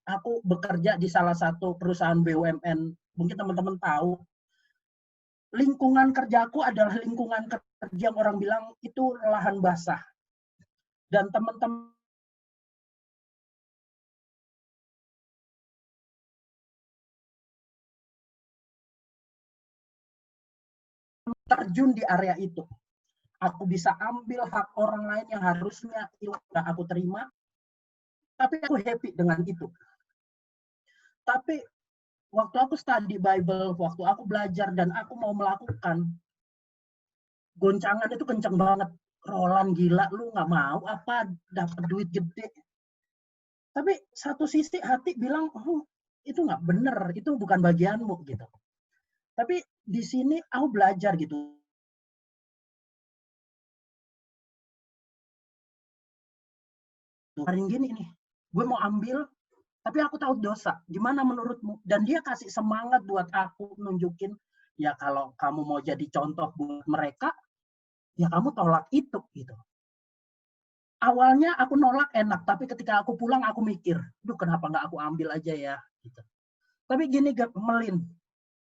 Aku bekerja di salah satu perusahaan BUMN. Mungkin teman-teman tahu. Lingkungan kerjaku adalah lingkungan kerja yang orang bilang itu lahan basah. Dan teman-teman terjun di area itu. Aku bisa ambil hak orang lain yang harusnya aku terima, tapi aku happy dengan itu. Tapi waktu aku study Bible, waktu aku belajar dan aku mau melakukan, goncangan itu kenceng banget. Roland, gila, lu nggak mau apa dapat duit gede? Tapi satu sisi hati bilang, oh, itu nggak bener, itu bukan bagianmu gitu. Tapi di sini aku belajar gitu. Hari gini nih, gue mau ambil, tapi aku tahu dosa. Gimana menurutmu? Dan dia kasih semangat buat aku nunjukin, ya kalau kamu mau jadi contoh buat mereka, ya kamu tolak itu gitu. Awalnya aku nolak enak, tapi ketika aku pulang aku mikir, duh kenapa nggak aku ambil aja ya gitu. Tapi gini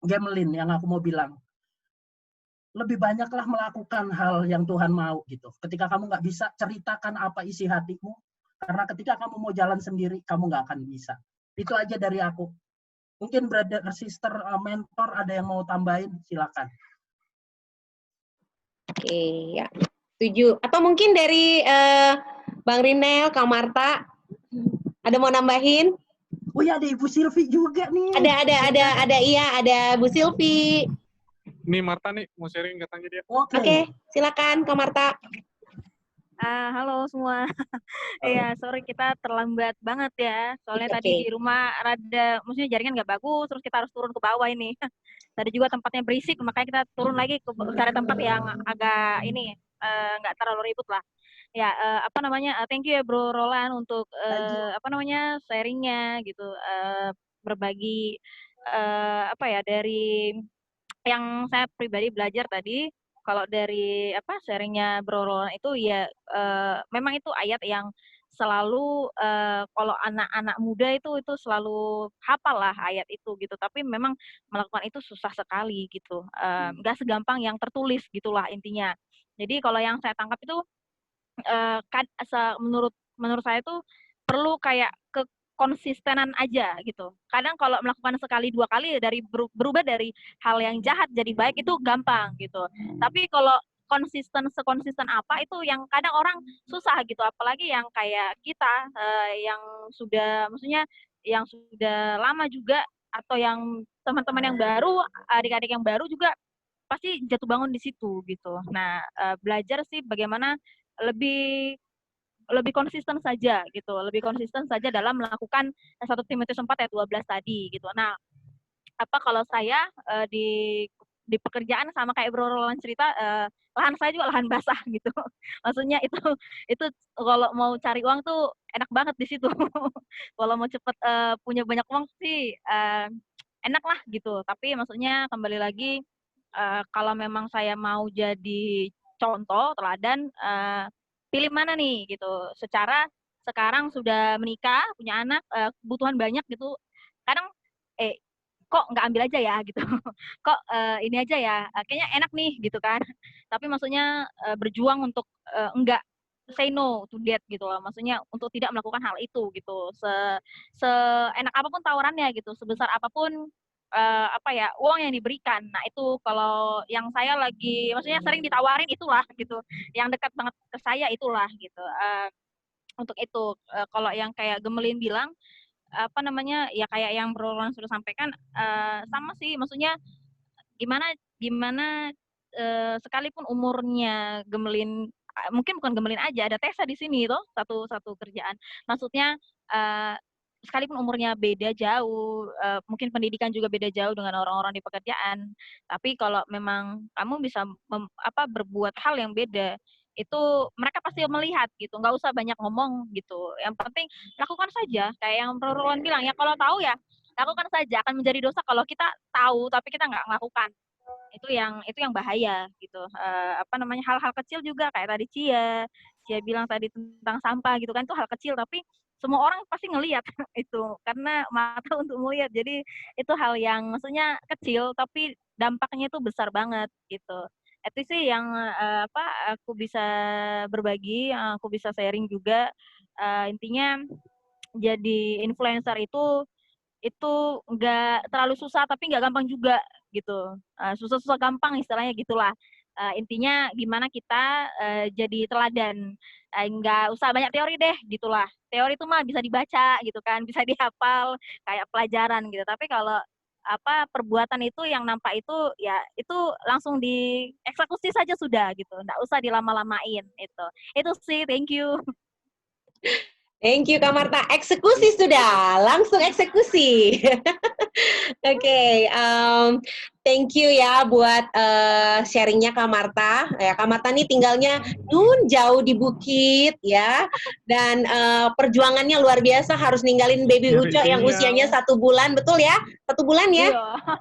Gemelin yang aku mau bilang, lebih banyaklah melakukan hal yang Tuhan mau gitu. Ketika kamu nggak bisa, ceritakan apa isi hatimu, karena ketika kamu mau jalan sendiri, kamu nggak akan bisa. Itu aja dari aku. Mungkin brother, sister, mentor ada yang mau tambahin, silakan. Oke, ya. Setuju. Atau mungkin dari Bang Rinel, Kak Marta, ada mau nambahin? Oh ya, ada Ibu Silvi juga nih. Ada Bu Silvi. Nih Marta nih, mau sharing katanya dia. Oke, silakan Kak Marta. Halo semua. Iya, sorry kita terlambat banget ya. Soalnya tadi di rumah maksudnya jaringan nggak bagus, terus kita harus turun ke bawah ini. Tadi juga tempatnya berisik, makanya kita turun lagi ke cari tempat yang agak ini nggak terlalu ribut lah. Ya, thank you ya Bro Roland untuk sharingnya gitu, berbagi dari yang saya pribadi belajar tadi. Kalau dari sharingnya Bro Roland itu ya memang itu ayat yang selalu kalau anak-anak muda itu selalu hafal lah ayat itu gitu, tapi memang melakukan itu susah sekali gitu, nggak segampang yang tertulis gitulah intinya. Jadi kalau yang saya tangkap itu menurut saya itu perlu kayak konsistenan aja gitu. Kadang kalau melakukan sekali dua kali berubah dari hal yang jahat jadi baik itu gampang gitu. Tapi kalau sekonsisten apa itu yang kadang orang susah gitu, apalagi yang kayak kita yang maksudnya yang sudah lama juga, atau yang teman-teman yang baru, adik-adik yang baru juga pasti jatuh bangun di situ gitu. Nah, belajar sih bagaimana lebih konsisten saja gitu, lebih konsisten saja dalam melakukan 1 Timotius 4 ayat 12 tadi gitu. Nah, kalau saya di pekerjaan sama kayak Bro Roland cerita, lahan saya juga lahan basah gitu. Maksudnya itu kalau mau cari uang tuh enak banget di situ. Kalau mau cepet punya banyak uang sih enak lah gitu. Tapi maksudnya kembali lagi, kalau memang saya mau jadi contoh teladan, pilih mana nih gitu. Secara sekarang sudah menikah, punya anak, kebutuhan banyak gitu. Kadang kok nggak ambil aja ya gitu. Kok ini aja ya, kayaknya enak nih gitu kan. Tapi maksudnya berjuang untuk enggak say no to that gitu loh. Maksudnya untuk tidak melakukan hal itu gitu. Seenak apapun tawarannya gitu, sebesar apapun uang yang diberikan. Nah, itu kalau yang saya maksudnya sering ditawarin itulah gitu. Yang dekat banget ke saya itulah gitu. Untuk itu kalau yang kayak Gemelin bilang ya kayak yang Bro Roland sudah sampaikan, sama sih, maksudnya gimana sekalipun umurnya Gemelin, mungkin bukan Gemelin aja, ada Tessa di sini tuh satu kerjaan. Maksudnya sekalipun umurnya beda jauh, mungkin pendidikan juga beda jauh dengan orang-orang di pekerjaan. Tapi kalau memang kamu bisa berbuat hal yang beda, itu mereka pasti melihat gitu, nggak usah banyak ngomong gitu. Yang penting lakukan saja, kayak yang Bro Roland bilang ya, kalau tahu ya lakukan saja. Akan menjadi dosa kalau kita tahu tapi kita nggak melakukan. Itu yang bahaya gitu. Hal-hal kecil juga kayak tadi Cia bilang tadi tentang sampah gitu kan, itu hal kecil tapi semua orang pasti ngelihat itu, karena mata untuk melihat. Jadi itu hal yang maksudnya kecil tapi dampaknya itu besar banget gitu. Itu sih yang aku bisa berbagi, yang aku bisa sharing juga. Intinya jadi influencer itu nggak terlalu susah tapi nggak gampang juga gitu. Susah-susah gampang istilahnya gitulah. Intinya gimana kita jadi teladan. Nggak usah banyak teori deh, gitulah. Teori itu mah bisa dibaca gitu kan, bisa dihafal kayak pelajaran gitu. Tapi kalau perbuatan itu yang nampak itu ya itu langsung dieksekusi saja sudah gitu. Nggak usah dilama-lamain itu sih. Thank you. Thank you Kak Marta. Eksekusi sudah, langsung eksekusi. Oke, thank you ya buat sharingnya Kak Marta. Ya, Kak Marta nih tinggalnya jauh di bukit ya, dan perjuangannya luar biasa, harus ninggalin baby Uco yang usianya 1 bulan, betul ya? 1 bulan ya?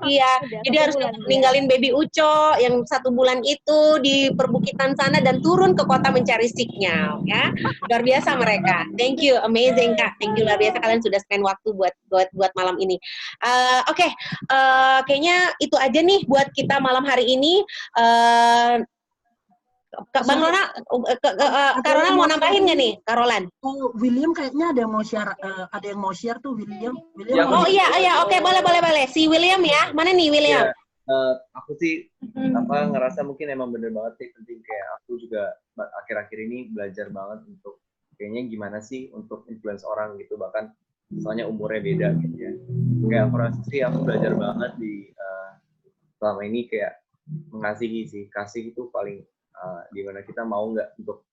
Iya. Jadi harus ninggalin baby Uco yang 1 bulan itu di perbukitan sana dan turun ke kota mencari signal ya. Luar biasa mereka. Thank you, amazing Kak. Thank you luar biasa kalian sudah spend waktu buat malam ini. Oke, kayaknya itu aja nih buat kita malam hari ini. Bang Ronald, Kak Ronald mau nambahin nggak nih, Kak Roland? Oh, William kayaknya ada yang mau share tuh William. Oh iya, oke, boleh. Si William ya, mana nih William? Aku sih ngerasa mungkin emang bener banget sih, penting kayak aku juga akhir-akhir ini belajar banget untuk kayaknya gimana sih untuk influence orang gitu, bahkan soalnya umurnya beda gitu ya. Kayak aku rasa sih aku belajar banget di selama ini kayak mengasihi sih, kasih itu paling dimana kita mau nggak untuk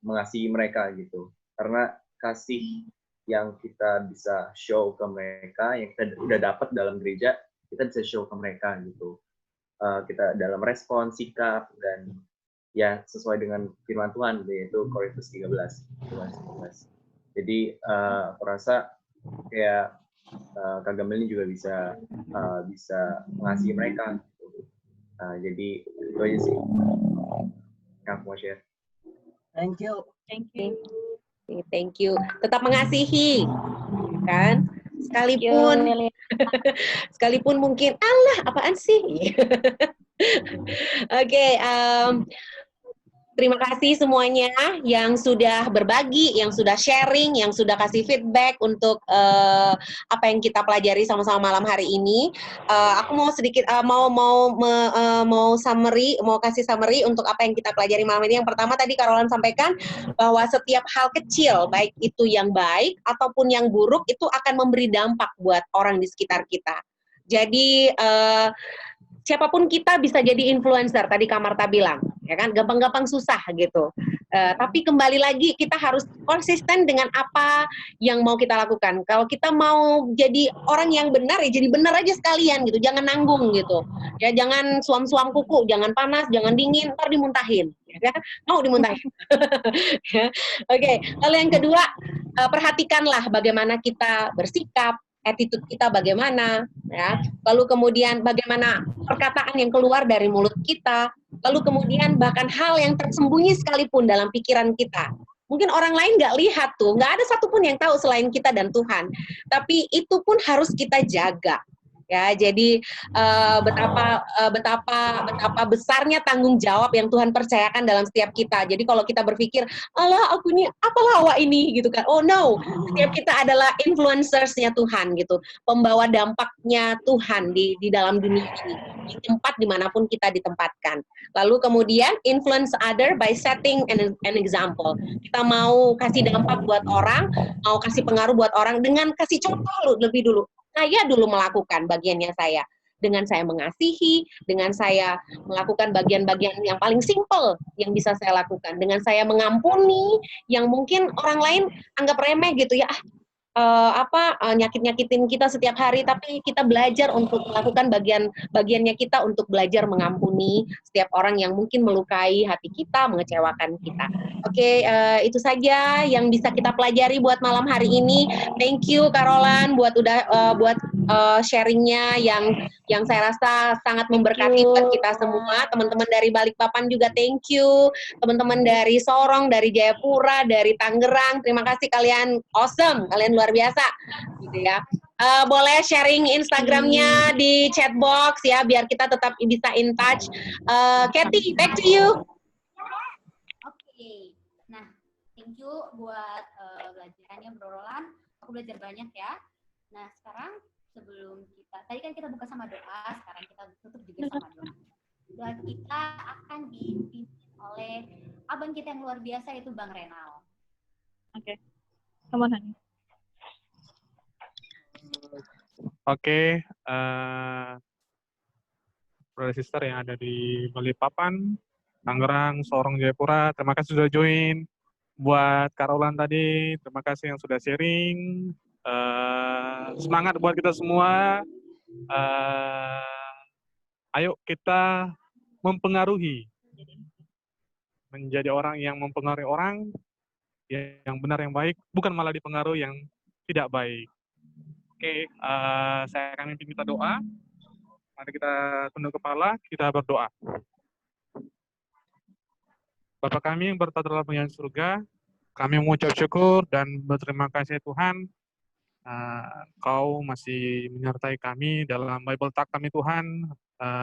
mengasihi mereka gitu, karena kasih yang kita bisa show ke mereka, yang kita udah dapat dalam gereja, kita bisa show ke mereka gitu. Kita dalam respon, sikap, dan ya sesuai dengan firman Tuhan, yaitu Korintus 13. Jadi aku rasa kayak Kak Gamel ini juga bisa mengasihi mereka. Jadi itu aja sih yang aku mau share. Thank you. Thank you. Tetap mengasihi, kan? Sekalipun mungkin Allah apaan sih? Oke, terima kasih semuanya yang sudah berbagi, yang sudah sharing, yang sudah kasih feedback untuk apa yang kita pelajari sama-sama malam hari ini. Aku mau sedikit mau kasih summary untuk apa yang kita pelajari malam ini. Yang pertama tadi Caroline sampaikan bahwa setiap hal kecil, baik itu yang baik ataupun yang buruk, itu akan memberi dampak buat orang di sekitar kita. Jadi siapapun kita bisa jadi influencer, tadi Kak Marta bilang, ya kan, gampang-gampang susah gitu. Tapi kembali lagi kita harus konsisten dengan apa yang mau kita lakukan. Kalau kita mau jadi orang yang benar, ya jadi benar aja sekalian gitu, jangan nanggung gitu. Ya jangan suam-suam kuku, jangan panas, jangan dingin, ntar dimuntahin. Ya, mau dimuntahin. Oke, lalu yang kedua, perhatikanlah bagaimana kita bersikap, attitude kita bagaimana, ya. Lalu kemudian bagaimana perkataan yang keluar dari mulut kita, lalu kemudian bahkan hal yang tersembunyi sekalipun dalam pikiran kita. Mungkin orang lain nggak lihat tuh, nggak ada satupun yang tahu selain kita dan Tuhan. Tapi itu pun harus kita jaga. Ya, jadi betapa besarnya tanggung jawab yang Tuhan percayakan dalam setiap kita. Jadi kalau kita berpikir, alah aku ini apalah awak ini gitu kan. Oh no, setiap kita adalah influencers-nya Tuhan gitu. Pembawa dampaknya Tuhan di dalam dunia ini, di tempat dimanapun kita ditempatkan. Lalu kemudian influence other by setting an example. Kita mau kasih dampak buat orang, mau kasih pengaruh buat orang dengan kasih contoh lebih dulu. Saya dulu melakukan bagiannya saya. Dengan saya mengasihi, dengan saya melakukan bagian-bagian yang paling simple yang bisa saya lakukan. Dengan saya mengampuni yang mungkin orang lain anggap remeh gitu ya. Nyakit-nyakitin kita setiap hari, tapi kita belajar untuk melakukan bagiannya kita untuk belajar mengampuni setiap orang yang mungkin melukai hati kita, mengecewakan kita. Oke, itu saja yang bisa kita pelajari buat malam hari ini. Thank you Caroline buat sharingnya yang saya rasa sangat memberkati buat kita semua. Teman-teman dari Balikpapan juga thank you. Teman-teman dari Sorong, dari Jayapura, dari Tangerang, terima kasih, kalian awesome, kalian luar biasa gitu ya. Boleh sharing Instagramnya di chat box ya, biar kita tetap bisa in touch. Kathy, back to you. Oke, nah thank you buat belajarannya Bro Roland. Aku belajar banyak ya. Nah sekarang sebelum tadi kan kita buka sama doa, sekarang kita tutup juga sama doa. Doa kita kita akan dipimpin oleh abang kita yang luar biasa, yaitu Bang Renal. Oke. Come on, Hani. Oke, brother sister yang ada di Balikpapan, Tangerang, Sorong, Jayapura, terima kasih sudah join. Buat Carolan tadi, terima kasih yang sudah sharing. Semangat buat kita semua. Ayo kita mempengaruhi, menjadi orang yang mempengaruhi orang, yang benar, yang baik, bukan malah dipengaruhi yang tidak baik. Oke, saya akan mimpin kita doa. Mari kita tunduk kepala, kita berdoa. Bapa kami yang bertata dalam yang surga, kami mengucap syukur dan berterima kasih Tuhan, Kau masih menyertai kami dalam Bible Talk kami Tuhan,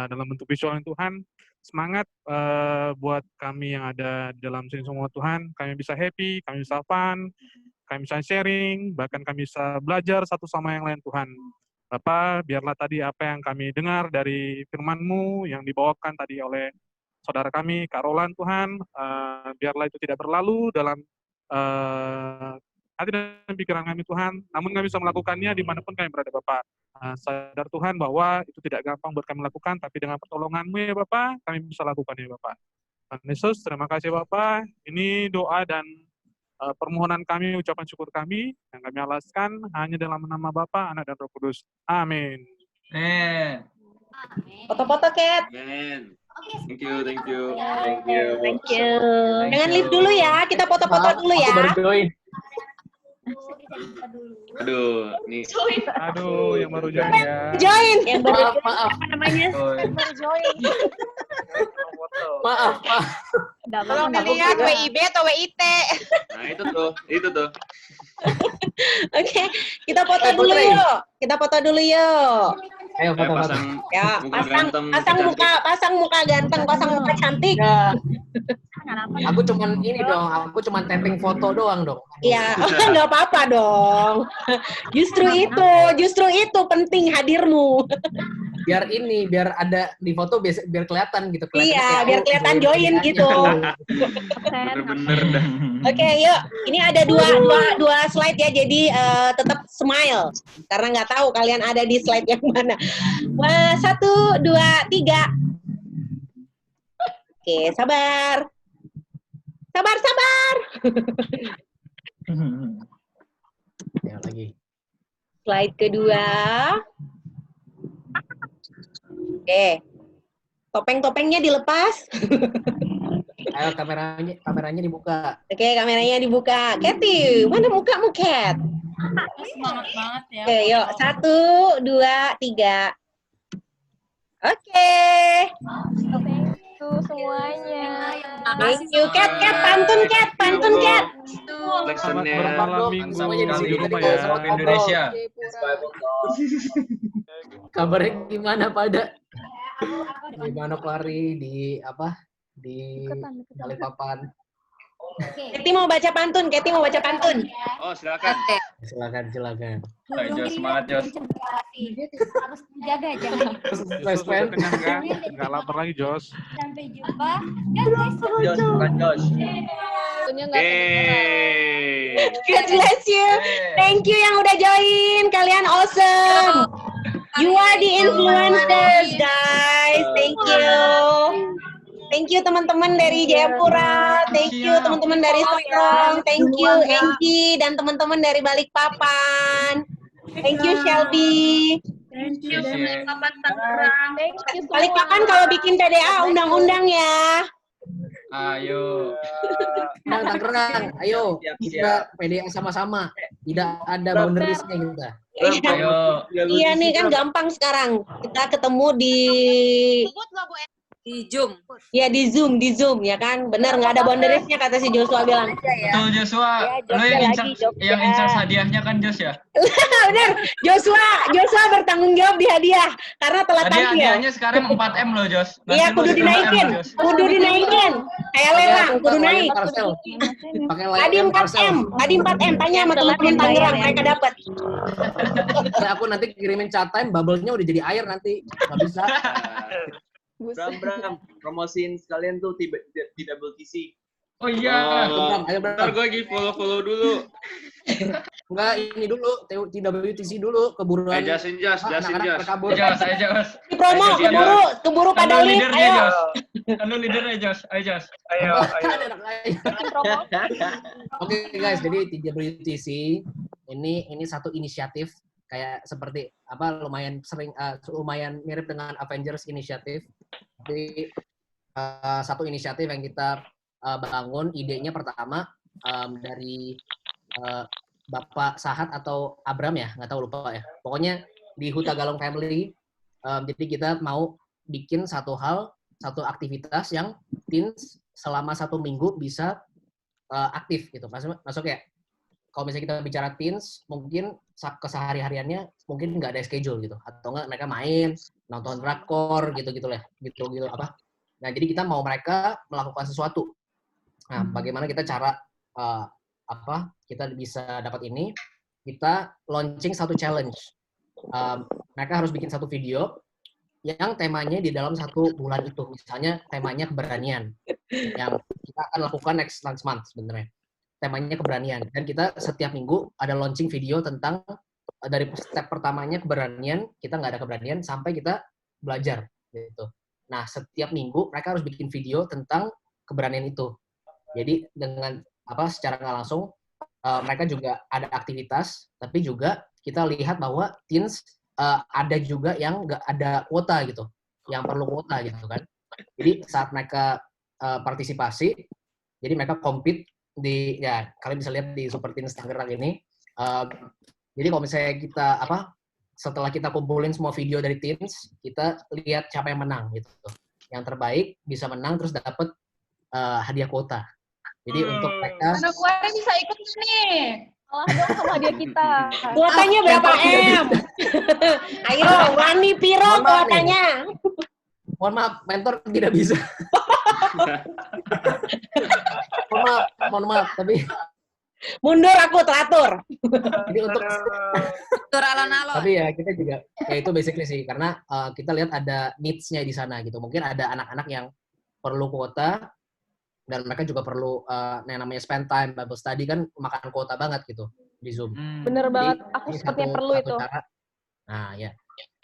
dalam bentuk visual Tuhan. Semangat buat kami yang ada di dalam sini semua Tuhan, kami bisa happy, kami bisa fun, kami bisa sharing, bahkan kami bisa belajar satu sama yang lain Tuhan. Bapak, biarlah tadi apa yang kami dengar dari firman-Mu yang dibawakan tadi oleh saudara kami, Kak Roland Tuhan, biarlah itu tidak berlalu dalam hati dan pikiran kami Tuhan, namun kami bisa melakukannya dimanapun kami berada Bapak. Sadar Tuhan bahwa itu tidak gampang buat kami lakukan, tapi dengan pertolongan-Mu ya Bapak, kami bisa lakukannya Bapak. Tuhan Yesus, terima kasih Bapak. Ini doa dan permohonan kami, ucapan syukur kami yang kami alaskan hanya dalam nama Bapa, Anak dan Roh Kudus. Amin. Amin. Foto-foto, Kat. Amin. Thank you. Thank you. Jangan leave dulu ya, kita foto-foto dulu ya. Aku baru join. Aduh, nih. Aduh, yang baru join ya. Join. Yang baru Maaf. apa namanya? Yang baru join. Maaf. Tolong dilihat WIB atau WIT. Nah, itu tuh. Oke, kita foto dulu yuk. Ayo foto. Ya, muka ganteng, pasang muka ganteng, pasang muka cantik. Ya. Aku cuman tapping foto doang dong. Iya, nggak apa-apa dong. Justru itu penting hadirmu. Biar ada di foto biar kelihatan gitu. Iya, biar kelihatan join gitu. Bener-bener dah. Oke, yuk. Ini ada dua slide ya, jadi tetap smile. Karena nggak tahu kalian ada di slide yang mana. 1, 2, 3. Oke, sabar. Sabar. Ya, lagi. Slide kedua. Oke. Topeng-topengnya dilepas. Ayo kameranya dibuka. Oke, kameranya dibuka. Kathy, mana mukamu, Kat? Semangat banget ya. Oke, yuk. 1, 2, 3. Oke. Thank you semuanya. Thank you, Kat. Pantun, Kat. Selamat bermalam minggu di rumah ya. Indonesia. Kabarnya gimana pada? Gimana Klari di Balikpapan? Kathy mau baca pantun. Oh, silakan. Silakan. Ayo, Jos, semangat, Jos. Harus menjaga jangan. Nggak lapar lagi, Jos. Sampai jumpa. Jos. God bless you. Thank you yang udah join. Kalian awesome. You are the influencers, guys. Thank you. Thank you teman-teman dari Jayapura. Thank you teman-teman dari Sorong. Thank you Angie dan teman-teman dari Balikpapan. Thank you Shelby. Thank you. Balikpapan Tangerang. Balikpapan kalau bikin PDA undang-undang ya. Ayo. Tangerang, ayo kita PDA sama-sama. Tidak ada boundariesnya kita. Iya nih kan gampang sekarang. Kita ketemu di Zoom. Ya di Zoom ya kan. Benar nggak ada boundariesnya kata si Joshua bilang. Betul Joshua. Lo yang incar hadiahnya kan Jos ya? Benar. Joshua bertanggung jawab di hadiah karena telat tampil. Hadiahnya sekarang 4M loh Jos. Iya kudu dinaikin. Kayak lelang kudu naik. Tadi 4M. Tanya sama teman-teman Tangerang mereka dapat. Aku nanti kirimin chat time, bubble-nya udah jadi air nanti. Nggak bisa. Bram, promosiin sekalian tuh di WTC. Oh iya. Bentar gue lagi follow dulu. Enggak, ini dulu, TWTC dulu, keburuan. Jasin Jas. Kabur. Jos. Di promo, keburu pada lift, ayo. Anu leadernya Jos, ayo Jos. Ayo. Oke guys, jadi TWTC ini satu inisiatif kayak seperti apa lumayan mirip dengan Avengers Initiative. Jadi satu inisiatif yang kita bangun, idenya pertama dari Bapak Sahat atau Abram ya, nggak tahu lupa ya. Pokoknya di Huta Galung Family, jadi kita mau bikin satu aktivitas yang teens selama 1 minggu bisa aktif gitu. Masuk ya. Kalau misalnya kita bicara teens, mungkin kesehari-hariannya mungkin nggak ada schedule gitu, atau nggak mereka main, nonton drakor gitu-gitu lah, gitu apa. Nah jadi kita mau mereka melakukan sesuatu. Nah, bagaimana kita cara kita bisa dapat ini? Kita launching satu challenge. Mereka harus bikin satu video yang temanya di dalam 1 bulan itu. Misalnya temanya keberanian. Yang kita akan lakukan next month sebenarnya. Temanya keberanian. Dan kita setiap minggu ada launching video tentang dari step pertamanya keberanian, kita nggak ada keberanian, sampai kita belajar. Gitu. Nah, setiap minggu mereka harus bikin video tentang keberanian itu. Jadi dengan secara nggak langsung mereka juga ada aktivitas, tapi juga kita lihat bahwa teens ada juga yang nggak ada kuota gitu, yang perlu kuota gitu kan. Jadi saat mereka partisipasi, jadi mereka compete kalian bisa lihat di Super Teens Tangerang ini. Jadi kalau misalnya kita setelah kita kumpulin semua video dari teens, kita lihat siapa yang menang gitu. Yang terbaik bisa menang terus dapat hadiah kuota. Jadi untuk mereka... Anak gue bisa ikut nih. Kalah dong sama hadiah kita. Kuotanya berapa M? Ayo, Wani Piro kuotanya. Mohon maaf, mentor tidak bisa. Mohon maaf, tapi... Mundur aku, teratur. Jadi untuk... alon-alon. Tapi ya kita juga, ya itu basically sih. Karena kita lihat ada needs-nya di sana gitu. Mungkin ada anak-anak yang perlu kuota, dan mereka juga perlu yang namanya spend time, Bible study kan makan kuota banget gitu di Zoom. Bener banget, aku sepertinya perlu itu. Nah ya,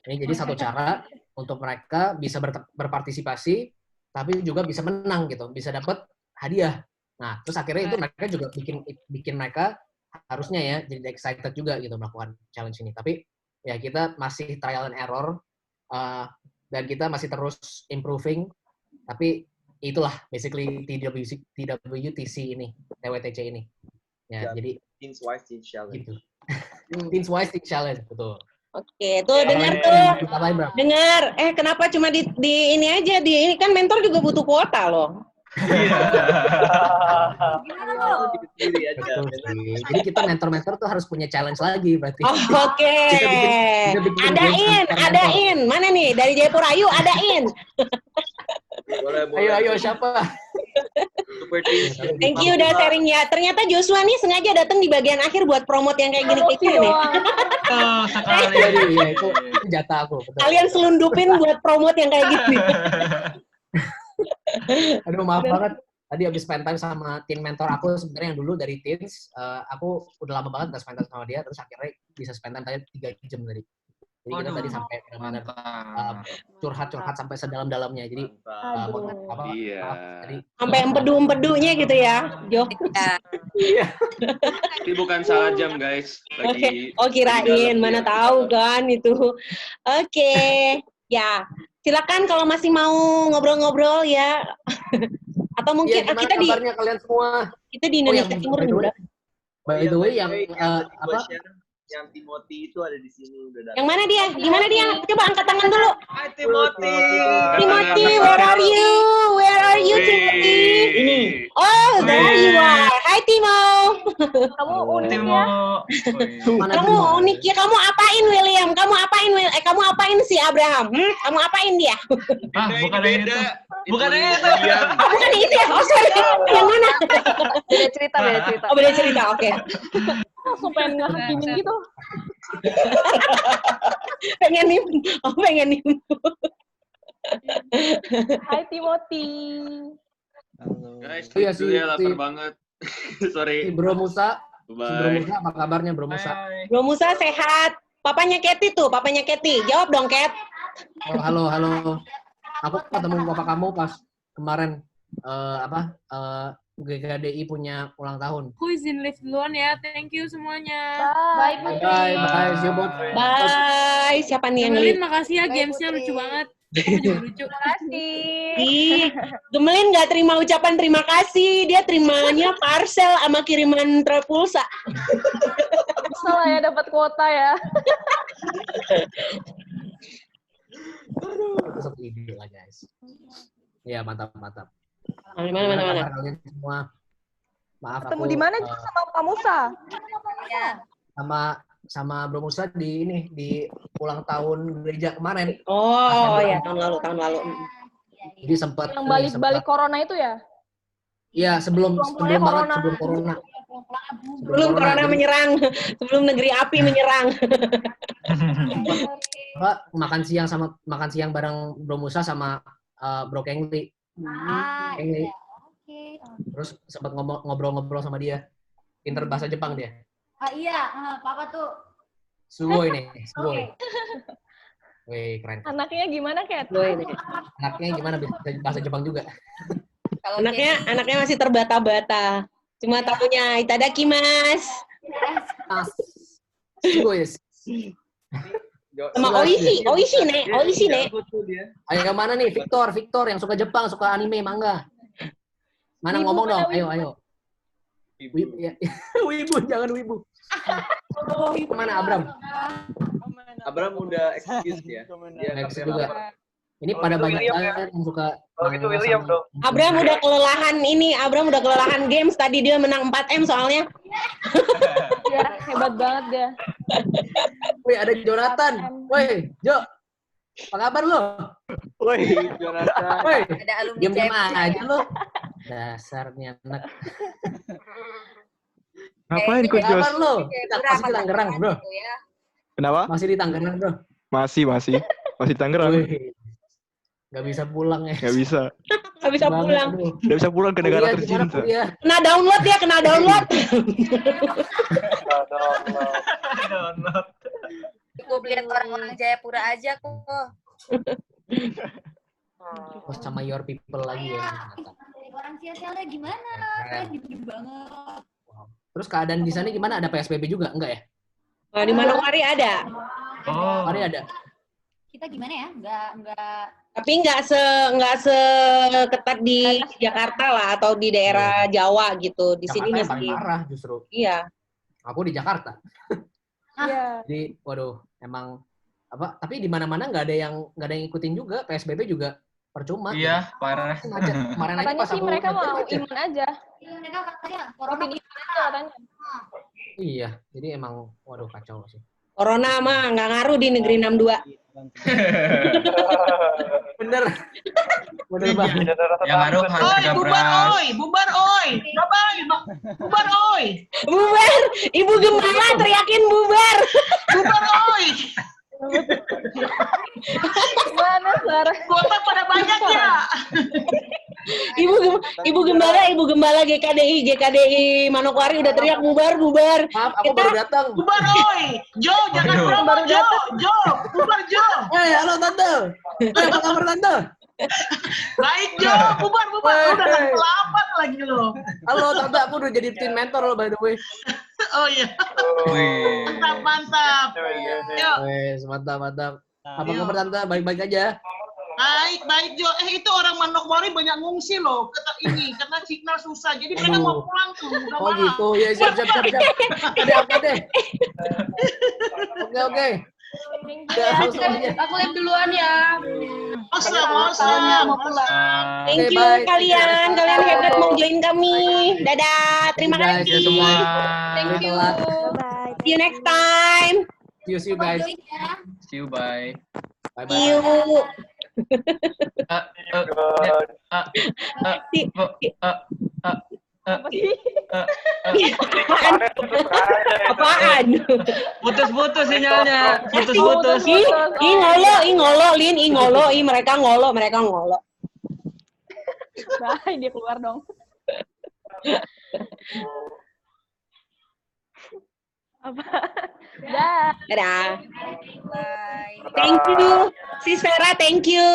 ini jadi satu cara untuk mereka bisa berpartisipasi, tapi juga bisa menang gitu, bisa dapat hadiah. Nah terus akhirnya itu mereka juga bikin mereka harusnya ya jadi excited juga gitu melakukan challenge ini. Tapi ya kita masih trial and error, dan kita masih terus improving, tapi itulah basically TWTC ini, TWTC ini. Ya, jadi Teens Wise Teen Challenge. Gitu. Teens Wise Teen Challenge, betul. Oke, tuh dengar tuh. Dengar. Kenapa cuma di ini aja? Di ini kan mentor juga butuh kuota loh. Jadi kita mentor-mentor tuh harus punya challenge lagi berarti. Oke. Adain. Mana nih? Dari Jayapura, ayo adain. Ayo siapa? Thank you udah sharingnya. Ternyata Joshua nih sengaja datang di bagian akhir buat promote yang kayak gini nih. Sekali. Ya, itu jatah aku. Betul. Kalian selundupin buat promote yang kayak gini. Aduh maaf banget. Tadi habis spend time sama tim mentor aku sebenarnya yang dulu dari teens. Aku udah lama banget nggak spend time sama dia. Terus akhirnya bisa spend time tadi 3 jam tadi. Jadi kita tadi sampai benar-benar curhat sampai sedalam-dalamnya. Jadi sampai empedu-empedunya gitu ya, Jo. Iya. Tapi bukan salah jam, guys. Lagi kirain, mana tahu kan itu. Oke. Ya, silakan kalau masih mau ngobrol-ngobrol ya. Atau mungkin kita di kalian semua. Kita di Indonesia Timur udah. By the way, yang yang Timothy itu ada di sini udah datang. Yang mana dia? Gimana dia? Coba angkat tangan dulu. Hai Timothy. Timothy, where are you? Where are you, Timothy? Ini. Oh, there you are. Hai Timo. Kamu unik ya. Kamu unik ya. Kamu apain William? Kamu apain si Abraham? Kamu apain dia? Bukan itu. Bukan itu. Bukan itu ya? Oh, sorry. Yang mana? Beda cerita. Oh, beda cerita. Oke. Langsung pengen ngehakimin gitu. pengen nipu. Hai Timothy. Guys, Oh iya, itu ya lapar banget. Sorry. Si Bro Musa. Si Bro Bye. Musa, apa kabarnya Bro Musa? Bro Musa sehat. Papanya Keti tuh, papanya Keti. Jawab dong, Ket. Oh, halo. Aku ketemu bapak kamu pas kemarin GKDI punya ulang tahun. Aku izin live duluan ya. Thank you semuanya. Bye, Bye. See you both. Bye. Siapa nih yang Gemelin, nge-lead? makasih ya, gamesnya lucu banget. Kamu juga lucu. Terima kasih. Ih, Gemelin nggak terima ucapan terima kasih. Dia terimanya parcel sama kiriman Trapulsa. Salah ya dapat kuota ya. Satu ide lah guys. Iya mantap. Mana. Kalian semua. Maaf Ketemu aku di mana juga sama Pak Musa? sama Bro Musa di ulang tahun gereja kemarin. Oh ya tahun lalu. Jadi sempat Yang balik corona itu ya? Iya sebelum corona. corona. Sebelum corona menyerang, sebelum negeri api menyerang. Makan siang bareng Bro Musa sama Bro Kengli. Kengli. Terus sempat ngobrol-ngobrol sama dia. Pinter bahasa Jepang dia. Iya, Papa tuh. Sugoi nih, sugoi. Oke. Wih, keren. Anaknya gimana, Kat? Anaknya gimana bisa bahasa Jepang juga? Anaknya masih terbata-bata. Cuma tahunya itadakimasu. Sugoi. Sama Oishi nek. Ayo mana nih? Victor yang suka Jepang, suka anime, mangga. Mana Wibu, ngomong dong? mana Ayo. Wibu, ya. Wibu, jangan wibu. Kemana Abram? Abram udah excuse ya. Dia Next juga. Ini pada banyak banget yang suka. Kalau gitu William dong. Abram udah kelelahan games. Tadi dia menang 4M soalnya. Ya, hebat banget dia. Wih, ada Jonathan. Woi, Jo. Apa kabar lo? Woi, Jonathan. Woi, Ada alumni diam-diam CFC. aja lo. Dasarnya anak. Ngapain kok, Apa Jos? kabar lo? Masih di Tangerang, bro. Kenapa? Masih di Tangerang, bro. Masih di Tangerang. Wih, nggak bisa pulang ya. Nggak bisa. Nggak bisa pulang. Nggak bisa pulang ke negara Kuliah gimana, tercinta. kuliah? Kena download ya, kena download. Cukup lihat orang-orang Jayapura aja kok. Oh, sama your people lagi ya. Orang sial-sialnya gimana? Saya gitu banget. Terus keadaan di sana gimana? Ada PSBB juga? Enggak ya? Nah, di Manokwari ada. Oh. Mari ada. Kita gimana ya? Enggak. Tapi nggak seketat di Jakarta lah atau di daerah Jawa gitu. Di sini Jakarta yang paling masih. parah justru. Iya. Aku di Jakarta. Iya. Jadi, waduh, emang apa? Tapi di mana-mana nggak ada yang ikutin juga. PSBB juga percuma. Iya, parah. Macet. Kemarin aja Katanya pas sih aku mereka mau macet. imun aja. Iya, mereka katanya corona Opini aja katanya. Iya, jadi emang waduh kacau sih. Corona mah nggak ngaruh di negeri 62. Bener. Bener banget. Yang ngaruh harga beras. Bubar oi. Bubar oi. Bubar, Ibu Gembala teriakin bubar. Bubar oi. Gimana, Sarah? Kuota pada banyak ya. Ibu Gembala GKDI Manokwari udah teriak bubar. Maaf, aku baru datang. Bubar oi. Jo, jangan promo Jo. Bubar Jo. Halo Tante. Apa kabar Tante? Baik Jo, bubar. Udah kelapat lagi lo. Halo Tante, aku udah jadi tim mentor lo by the way. Oh iya. Mantap. Yo. Wes, mantap. Apa kabar Tante? Baik-baik aja. Baik Jo. Itu orang Manokwari banyak ngungsi loh karena signal susah. Jadi mereka mau pulang tuh. Oh gitu. Ya siap. Oke. Oke. Aku live duluan ya. Awesome. Mau pulang. Thank you kalian hebat mau join kami. Dadah, terima kasih semua. Thank you. Bye. See you next time. See you guys. See you, bye. Bye. See you. Apaan? Putus-putus sinyalnya. Putus-putus. Ih ngolo, Lin, mereka ngolo. Bye, dia keluar dong. Apa? Dadah. Bye. Thank you, Sis Vera, thank you.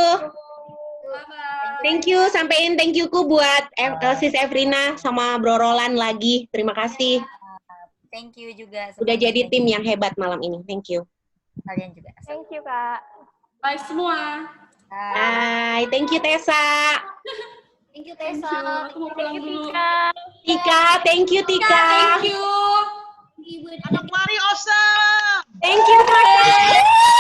Thank you, sampein thank you-ku buat Sis Evrina sama Bro Roland lagi. Terima kasih. Thank you juga. Udah jadi tim yang hebat malam ini. Thank you. Kalian juga. Thank you, Kak. Bye semua. Bye. Thank you, Tessa. Thank you, Tessa. Aku mau pulang dulu. Tika, thank you, Tika. Thank you. Anak Mari awesome. Thank you, Tessa.